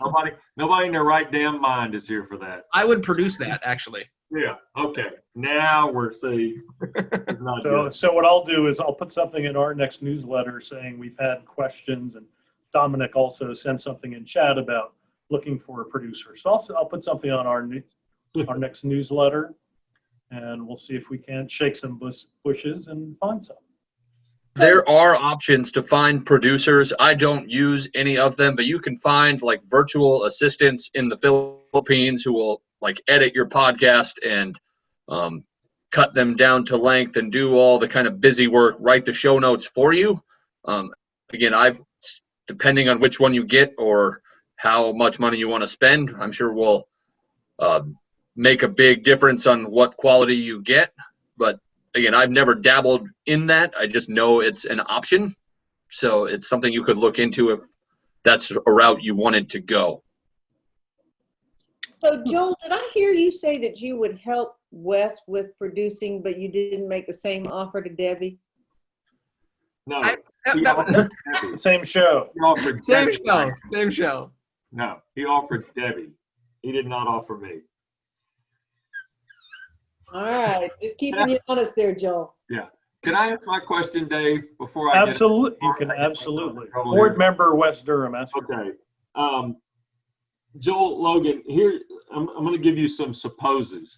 Nobody in their right damn mind is here for that. I would produce that, actually. Yeah. Okay. Now we're see. So what I'll do is I'll put something in our next newsletter saying we've had questions, and Dominic also sent something in chat about looking for a producer. So I'll put something on our next newsletter, and we'll see if we can't shake some bushes and find some. There are options to find producers. I don't use any of them, but you can find like virtual assistants in the Philippines who will like edit your podcast and cut them down to length and do all the kind of busy work, write the show notes for you. Again, depending on which one you get or how much money you want to spend, I'm sure will make a big difference on what quality you get. But again, I've never dabbled in that. I just know it's an option. So it's something you could look into if that's a route you wanted to go. So Joel, did I hear you say that you would help Wes with producing, but you didn't make the same offer to Debbie? No. Same show. Same show. No, he offered Debbie. He did not offer me. All right, just keeping you honest there, Joel. Yeah. Can I ask my question, Dave, before I absolutely? You can absolutely. Board member Wes Durham. Okay. Joel, Logan, here I'm going to give you some supposes.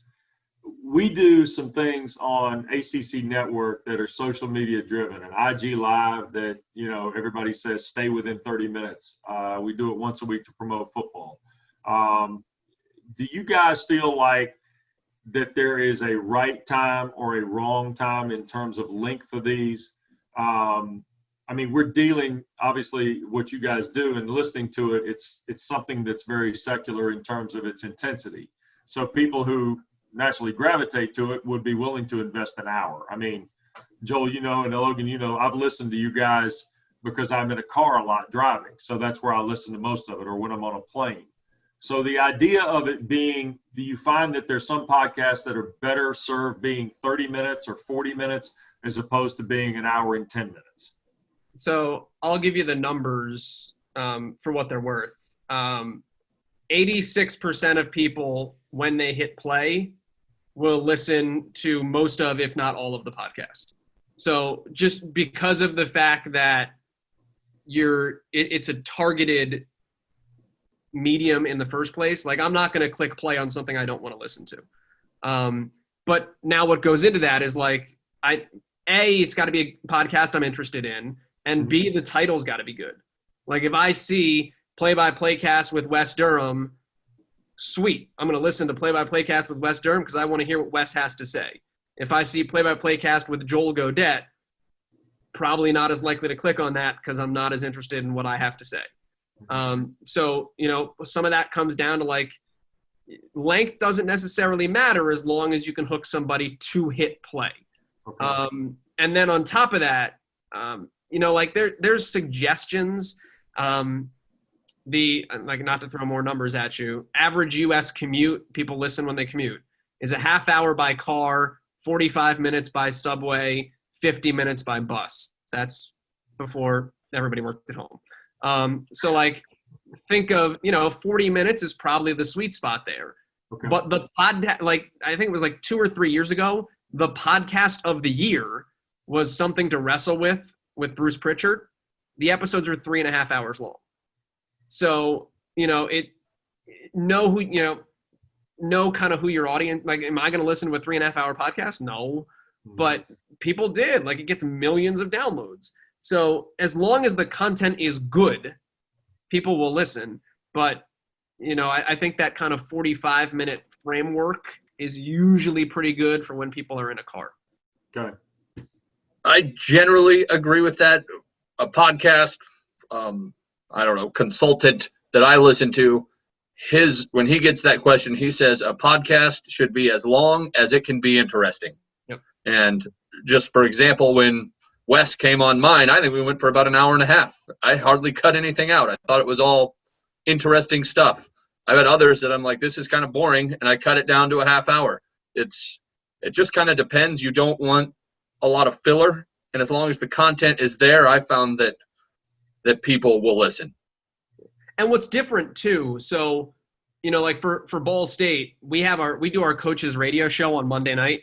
We do some things on ACC Network that are social media driven, and IG Live that, you know, everybody says stay within 30 minutes. We do it once a week to promote football. Do you guys feel like that there is a right time or a wrong time in terms of length of these? I mean, we're dealing, obviously, what you guys do and listening to it, it's something that's very secular in terms of its intensity. So people who naturally gravitate to it would be willing to invest an hour. I mean, Joel, you know, and Logan, you know, I've listened to you guys because I'm in a car a lot driving. So that's where I listen to most of it, or when I'm on a plane. So the idea of it being, do you find that there's some podcasts that are better served being 30 minutes or 40 minutes as opposed to being an hour and 10 minutes? So I'll give you the numbers for what they're worth. 86% of people, when they hit play, will listen to most of, if not all of the podcast. So just because of the fact that it's a targeted medium in the first place, like I'm not going to click play on something I don't want to listen to. But now what goes into that is like, it's got to be a podcast I'm interested in, and B, the title's got to be good. Like if I see play-by-play cast with Wes Durham, sweet. I'm going to listen to play-by-play cast with Wes Durham because I want to hear what Wes has to say. If I see play-by-play cast with Joel Godett, probably not as likely to click on that because I'm not as interested in what I have to say. So, some of that comes down to like length doesn't necessarily matter as long as you can hook somebody to hit play. Okay. And then on top of that, like there's suggestions. Not to throw more numbers at you, average U.S. commute, people listen when they commute, is a half hour by car, 45 minutes by subway, 50 minutes by bus. That's before everybody worked at home. So like think of, 40 minutes is probably the sweet spot there. Okay. But the podcast, like I think it was like 2 or 3 years ago, the podcast of the year was Something to Wrestle with Bruce Pritchard. The episodes are 3.5 hours long. So, know kind of who your audience, like, am I going to listen to a 3.5 hour podcast? No, but people did. Like, it gets millions of downloads. So as long as the content is good, people will listen. But, I think that kind of 45-minute framework is usually pretty good for when people are in a car. Okay. I generally agree with that. A podcast, consultant that I listen to, when he gets that question, he says a podcast should be as long as it can be interesting. Yep. And just for example, when Wes came on mine, I think we went for about an hour and a half. I hardly cut anything out. I thought it was all interesting stuff. I've had others that I'm like, this is kind of boring, and I cut it down to a half hour. It just kind of depends. You don't want a lot of filler, and as long as the content is there, I found that people will listen. And what's different too, so like for Ball State, we do our coaches radio show on Monday night.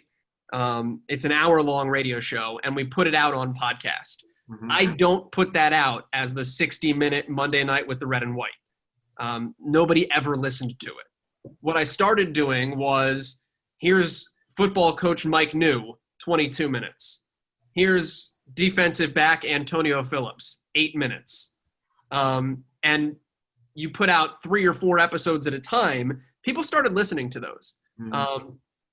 It's an hour-long radio show, and we put it out on podcast. Mm-hmm. I don't put that out as the 60-minute Monday night with the red and white. Nobody ever listened to it. What I started doing was, here's football coach Mike New, 22 minutes. Here's defensive back Antonio Phillips, 8 minutes. And you put out 3 or 4 episodes at a time, people started listening to those. Mm-hmm.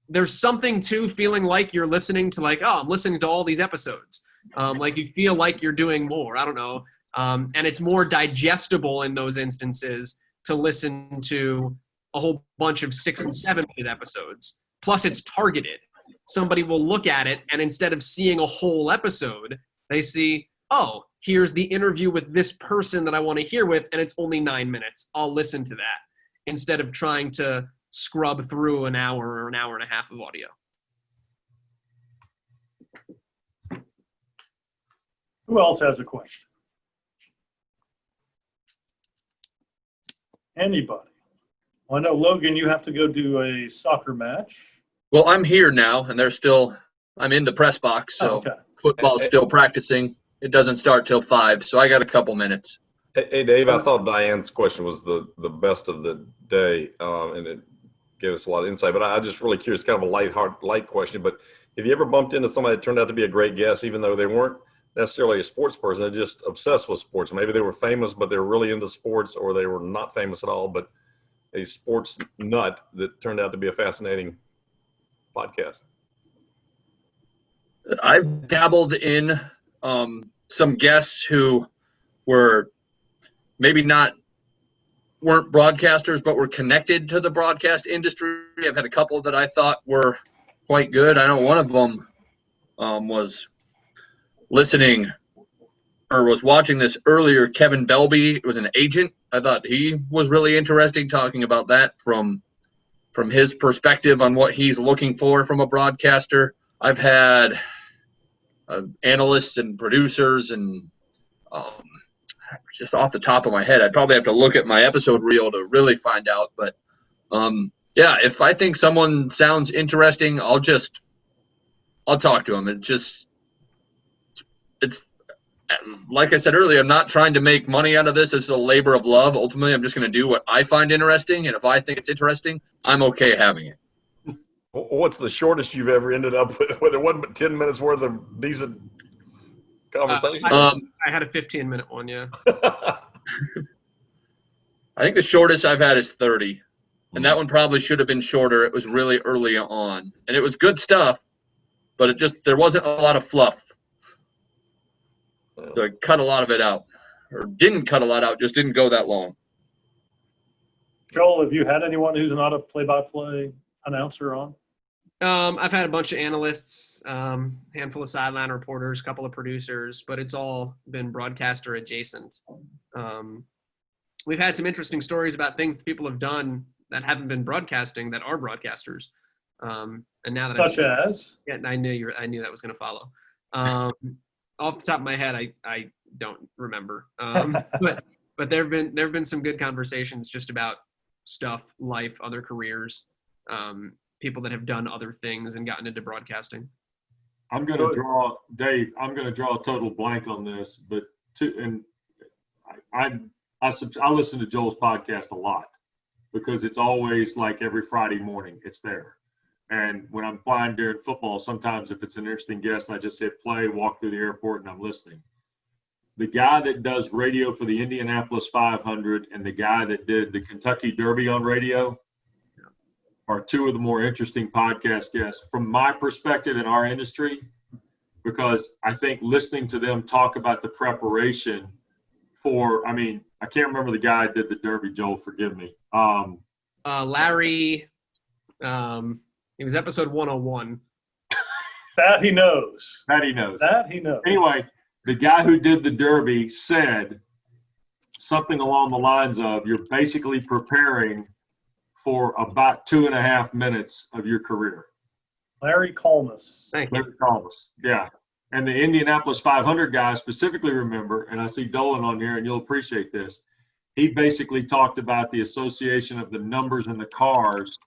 There's something to feeling like you're listening to I'm listening to all these episodes. Like you feel like you're doing more. I don't know. And it's more digestible in those instances to listen to a whole bunch of 6 and 7 minute episodes. Plus it's targeted. Somebody will look at it, and instead of seeing a whole episode, they see, oh, here's the interview with this person that I want to hear with, and it's only 9 minutes. I'll listen to that instead of trying to scrub through an hour or an hour and a half of audio. Who else has a question? Anybody? Well, I know, Logan, you have to go do a soccer match. Well, I'm here now, and I'm in the press box, so okay. Football's still practicing. It doesn't start till 5, so I got a couple minutes. Hey, Dave, I thought Diane's question was the best of the day, and it gave us a lot of insight. But I'm just really curious, kind of a light question. But have you ever bumped into somebody that turned out to be a great guest, even though they weren't necessarily a sports person, they're just obsessed with sports? Maybe they were famous, but they were really into sports, or they were not famous at all, but a sports nut that turned out to be a fascinating podcast. I've dabbled in some guests who were maybe weren't broadcasters, but were connected to the broadcast industry. I've had a couple that I thought were quite good. I know one of them was listening or was watching this earlier. Kevin Belby was an agent. I thought he was really interesting, talking about that from his perspective on what he's looking for from a broadcaster. I've had analysts and producers and just off the top of my head. I'd probably have to look at my episode reel to really find out. But yeah, if I think someone sounds interesting, I'll talk to them. It's like I said earlier, I'm not trying to make money out of this. It's a labor of love. Ultimately, I'm just going to do what I find interesting. And if I think it's interesting, I'm okay having it. What's the shortest you've ever ended up with, where there wasn't but 10 minutes worth of decent conversation? I had a 15-minute one, yeah. I think the shortest I've had is 30. And that one probably should have been shorter. It was really early on. And it was good stuff, but there wasn't a lot of fluff. So I cut a lot of it out. Or didn't cut a lot out, just didn't go that long. Joel, have you had anyone who's not a play-by-play announcer on? I've had a bunch of analysts, handful of sideline reporters, a couple of producers, but it's all been broadcaster adjacent. We've had some interesting stories about things that people have done that haven't been broadcasting that are broadcasters. And now that Such as? Yeah, I knew that was going to follow. Off the top of my head, I don't remember. But there've been some good conversations just about stuff, life, other careers, people that have done other things and gotten into broadcasting. I'm going to draw, Dave, I'm going to draw a total blank on this, but I listen to Joel's podcast a lot because it's always like every Friday morning it's there. And when I'm flying during football, sometimes if it's an interesting guest, I just hit play, walk through the airport, and I'm listening. The guy that does radio for the Indianapolis 500 and the guy that did the Kentucky Derby on radio are two of the more interesting podcast guests from my perspective in our industry, because I think listening to them talk about the preparation I can't remember the guy that did the Derby, Joel, forgive me. Larry, it was episode 101. That he knows. Anyway, the guy who did the Derby said something along the lines of, you're basically preparing for about 2.5 minutes of your career. Larry Colmus. Thank you. Larry Colmus, yeah. And the Indianapolis 500 guy specifically remember, and I see Dolan on here, and you'll appreciate this. He basically talked about the association of the numbers in the cars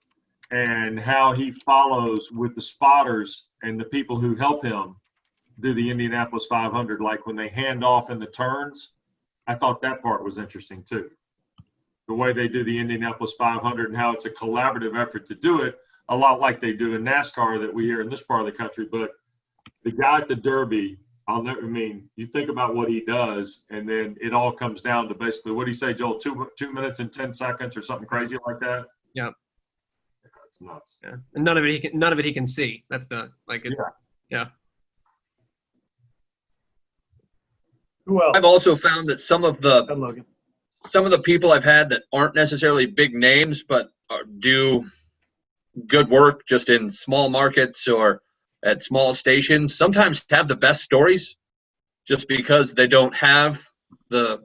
and how he follows with the spotters and the people who help him do the Indianapolis 500, like when they hand off in the turns. I thought that part was interesting too. The way they do the Indianapolis 500 and how it's a collaborative effort to do it, a lot like they do in NASCAR that we hear in this part of the country. But the guy at the Derby, you think about what he does, and then it all comes down to basically, what do you say, Joel, 2 minutes and 10 seconds or something crazy like that? Yeah. It's nuts. Yeah. And none of it he can see. That's yeah. Who else? I've also found that some of the people I've had that aren't necessarily big names, but do good work just in small markets or at small stations, sometimes have the best stories just because they don't have the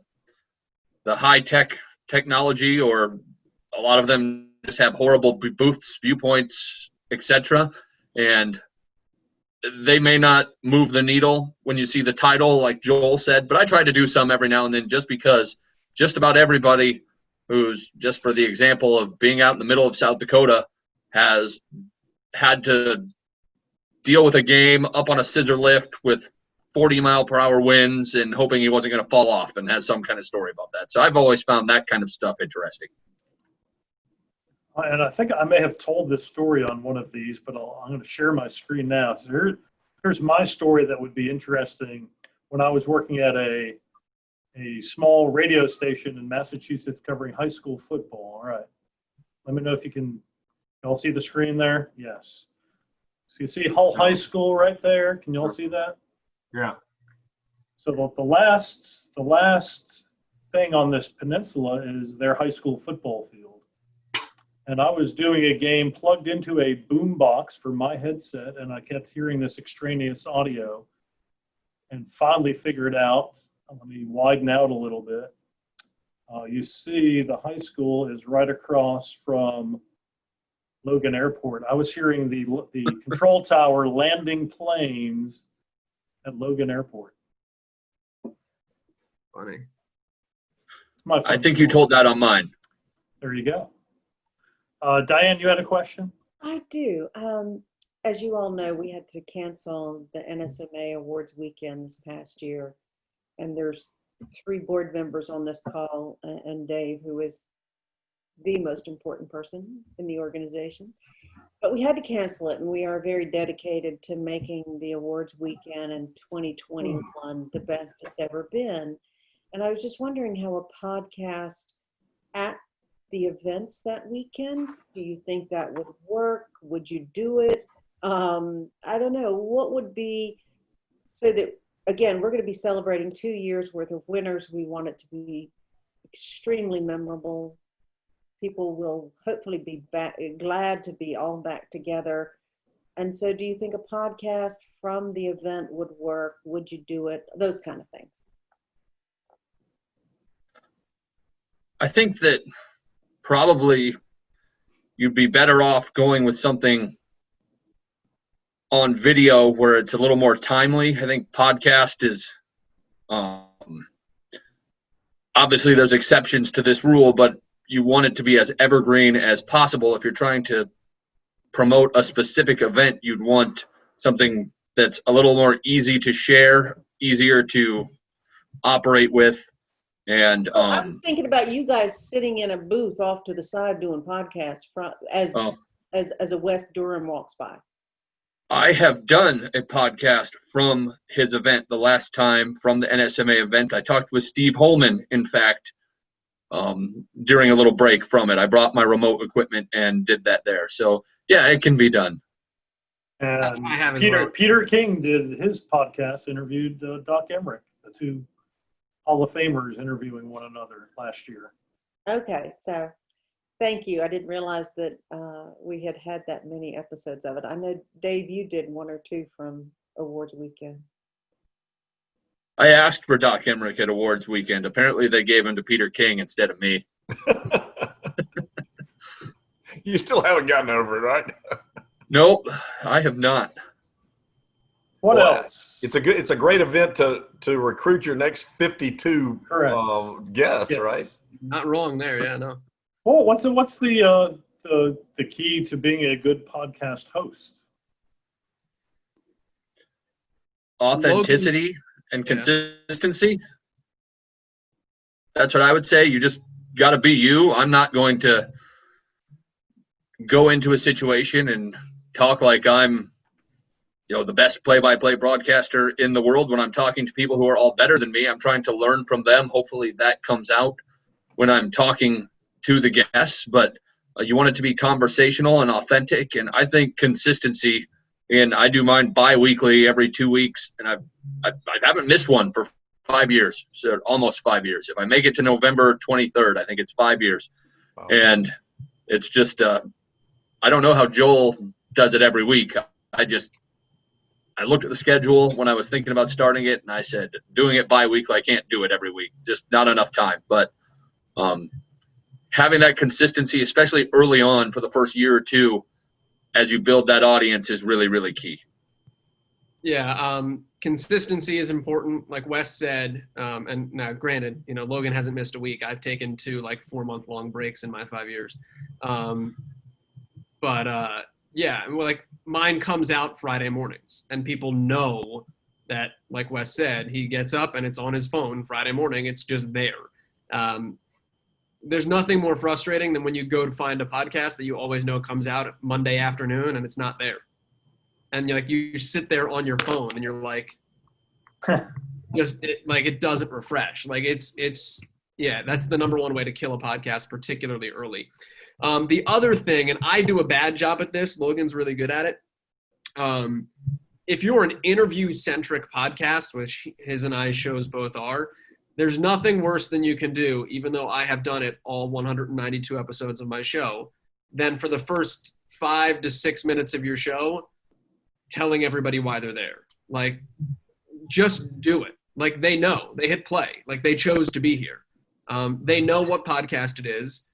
high-tech technology, or a lot of them just have horrible booths, viewpoints, etc. And they may not move the needle when you see the title, like Joel said, but I try to do some every now and then, just because just about everybody who's, just for the example of being out in the middle of South Dakota, has had to deal with a game up on a scissor lift with 40-mile-per-hour winds and hoping he wasn't going to fall off, and has some kind of story about that. So I've always found that kind of stuff interesting. And I think I may have told this story on one of these, but I'm going to share my screen now. So here's my story that would be interesting. When I was working at a small radio station in Massachusetts covering high school football. All right. Let me know if you can all see the screen there. Yes. So you see Hull High School right there. Can you all see that? Yeah. So the last thing on this peninsula is their high school football field. And I was doing a game plugged into a boom box for my headset, and I kept hearing this extraneous audio, and finally figured out, let me widen out a little bit. You see the high school is right across from Logan Airport. I was hearing the control tower landing planes at Logan Airport. Funny. My I fun think you story. told that on mine. There you go. Diane, you had a question? I do. As you all know, we had to cancel the NSMA Awards weekend this past year. And there's 3 board members on this call, and Dave, who is the most important person in the organization. But we had to cancel it, and we are very dedicated to making the awards weekend in 2021 the best it's ever been. And I was just wondering how a podcast at the events that weekend, do you think that would work? Would you do it? I don't know. What would be, so that, again, we're going to be celebrating 2 years worth of winners. We want it to be extremely memorable. People will hopefully be glad to be all back together. And so do you think a podcast from the event would work? Would you do it? Those kind of things. I think that probably you'd be better off going with something on video where it's a little more timely. I think podcast is obviously there's exceptions to this rule, but you want it to be as evergreen as possible. If you're trying to promote a specific event, you'd want something that's a little more easy to share, easier to operate with. And I was thinking about you guys sitting in a booth off to the side doing podcasts as a West Durham walks by. I have done a podcast from his event the last time, from the NSMA event. I talked with Steve Holman, in fact, during a little break from it. I brought my remote equipment and did that there. So, yeah, it can be done. And I have as well. Peter King did his podcast, interviewed Doc Emmerich, the 2 Hall of Famers interviewing one another last year. Okay, so thank you. I didn't realize that we had that many episodes of it. I know, Dave, you did 1 or 2 from awards weekend. I asked for Doc Emmerich at awards weekend. Apparently they gave him to Peter King instead of me. You still haven't gotten over it, right? Nope, I have not. What else? It's a great event to recruit your next 52 guests, Yes. right? Not wrong there. Yeah, no. Well, what's the key to being a good podcast host? Authenticity and consistency. That's what I would say. You just got to be you. I'm not going to go into a situation and talk like I'm, the best play-by-play broadcaster in the world when I'm talking to people who are all better than me. I'm trying to learn from them. Hopefully that comes out when I'm talking to the guests, but you want it to be conversational and authentic. And I think consistency, and I do mine bi-weekly every 2 weeks, and I haven't missed one for 5 years, so almost 5 years. If I make it to November 23rd, I think it's 5 years. Wow. And it's just, I don't know how Joel does it every week. I looked at the schedule when I was thinking about starting it, and I said, doing it bi-weekly, I can't do it every week. Just not enough time. But having that consistency, especially early on for the first year or 2, as you build that audience, is really, really key. Yeah, consistency is important, like Wes said. And now, granted, Logan hasn't missed a week. I've taken 2 4-month-long breaks in my 5 years. Yeah, like mine comes out Friday mornings, and people know that, like Wes said, he gets up and it's on his phone Friday morning. It's just there. There's nothing more frustrating than when you go to find a podcast that you always know comes out Monday afternoon and it's not there. And you sit there on your phone and you're like, it doesn't refresh. That's the number one way to kill a podcast, particularly early. The other thing, and I do a bad job at this, Logan's really good at it. If you're an interview-centric podcast, which his and I's shows both are, there's nothing worse than you can do, even though I have done it all 192 episodes of my show, than for the first 5 to 6 minutes of your show, telling everybody why they're there. Just do it. They know. They hit play. They chose to be here. They know what podcast it is.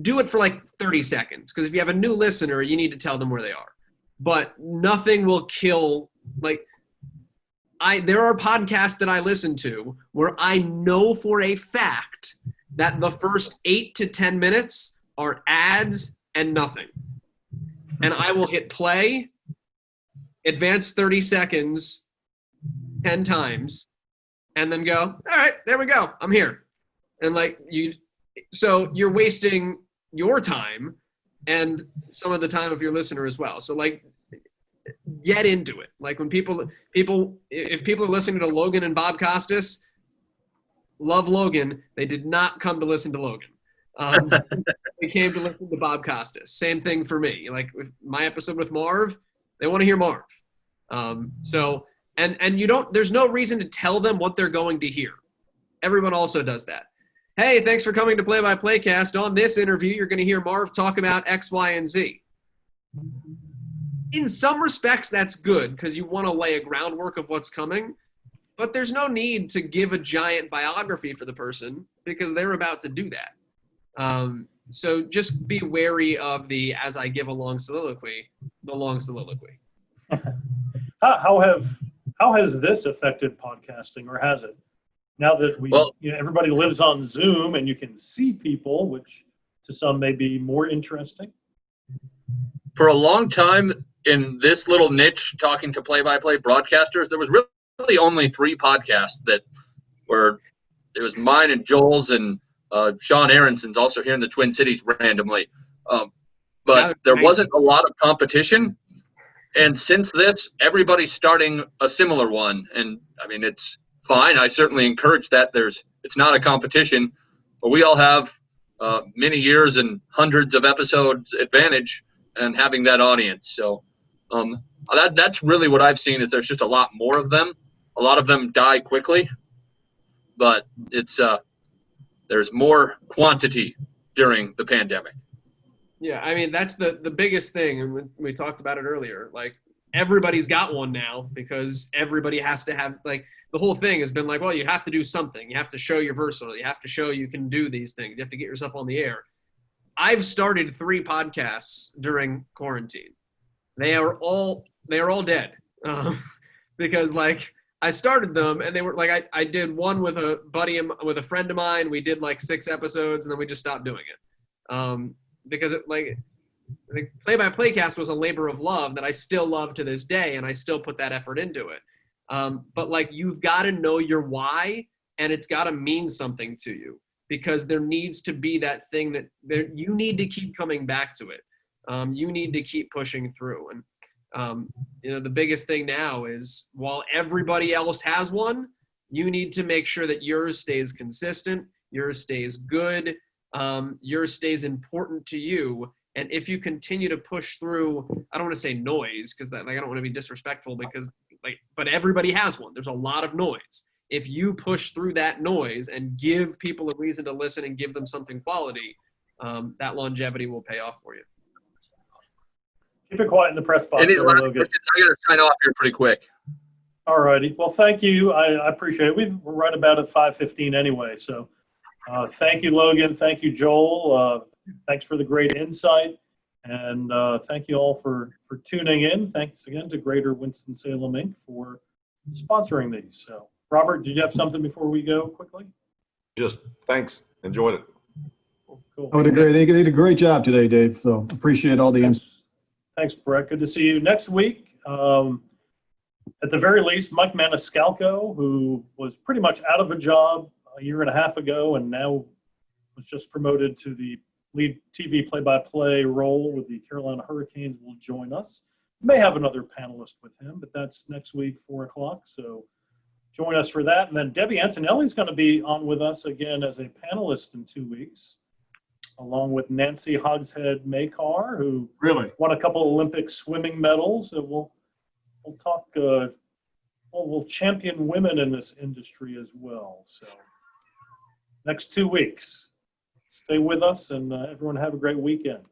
Do it for 30 seconds, because if you have a new listener, you need to tell them where they are. But nothing will kill, there are podcasts that I listen to where I know for a fact that the first 8 to 10 minutes are ads and nothing. And I will hit play, advance 30 seconds 10 times, and then go, all right, there we go. I'm here. And so you're wasting your time and some of the time of your listener as well. So like, get into it. Like when if people are listening to Logan and Bob Costas, love Logan. They did not come to listen to Logan. They came to listen to Bob Costas. Same thing for me. Like with my episode with Marv, they want to hear Marv. There's no reason to tell them what they're going to hear. Everyone also does that. Hey, thanks for coming to Play by Playcast. On this interview, you're going to hear Marv talk about X, Y, and Z. In some respects, that's good because you want to lay a groundwork of what's coming, but there's no need to give a giant biography for the person because they're about to do that. So just be wary of the as I give a long soliloquy, the long soliloquy. How has this affected podcasting, or has it? Now that everybody lives on Zoom and you can see people, which to some may be more interesting. For a long time in this little niche, talking to play-by-play broadcasters, there was really only 3 podcasts that were. It was mine and Joel's and Sean Aronson's, also here in the Twin Cities randomly. But there wasn't a lot of competition. And since this, everybody's starting a similar one. And I mean, it's fine. I certainly encourage that. It's not a competition, but we all have many years and hundreds of episodes advantage and having that audience. So that's really what I've seen is there's just a lot more of them. A lot of them die quickly, but there's more quantity during the pandemic. Yeah, I mean, that's the biggest thing, and we talked about it earlier. Like, everybody's got one now because everybody has to have, like, the whole thing has been like, well, you have to do something. You have to show you're versatile. You have to show you can do these things. You have to get yourself on the air. I've started 3 podcasts during quarantine. They are all dead because, like, I started them and they were like, I did one with a friend of mine. We did like 6 episodes and then we just stopped doing it. Because Play by Playcast was a labor of love that I still love to this day, and I still put that effort into it. But like, you've got to know your why, and it's got to mean something to you because there needs to be that thing that you need to keep coming back to it. You need to keep pushing through. And the biggest thing now is while everybody else has one, you need to make sure that yours stays consistent, yours stays good. Yours stays important to you, and if you continue to push through, I don't want to say noise because I don't want to be disrespectful but everybody has one. There's a lot of noise. If you push through that noise and give people a reason to listen and give them something quality, that longevity will pay off for you. Keep it quiet in the press box. Any last questions? I got to sign off here pretty quick. All righty. Well, thank you. I appreciate it. We're right about at 5:15 anyway, so. Thank you, Logan. Thank you, Joel. Thanks for the great insight. And thank you all for tuning in. Thanks again to Greater Winston-Salem, Inc. for sponsoring these. So, Robert, did you have something before we go quickly? Just thanks. Enjoyed it. Cool. Oh, they did a great job today, Dave. So appreciate all the insight. Thanks, Brett. Good to see you. Next week, at the very least, Mike Maniscalco, who was pretty much out of a job a year and a half ago and now was just promoted to the lead TV play-by-play role with the Carolina Hurricanes, will join us. May have another panelist with him, but that's next week, 4 o'clock. So join us for that. And then Debbie Antonelli is going to be on with us again as a panelist in 2 weeks, along with Nancy Hogshead Makar, who Really? won a couple Olympic swimming medals. So we'll talk. We'll champion women in this industry as well. So next 2 weeks, stay with us, and everyone have a great weekend.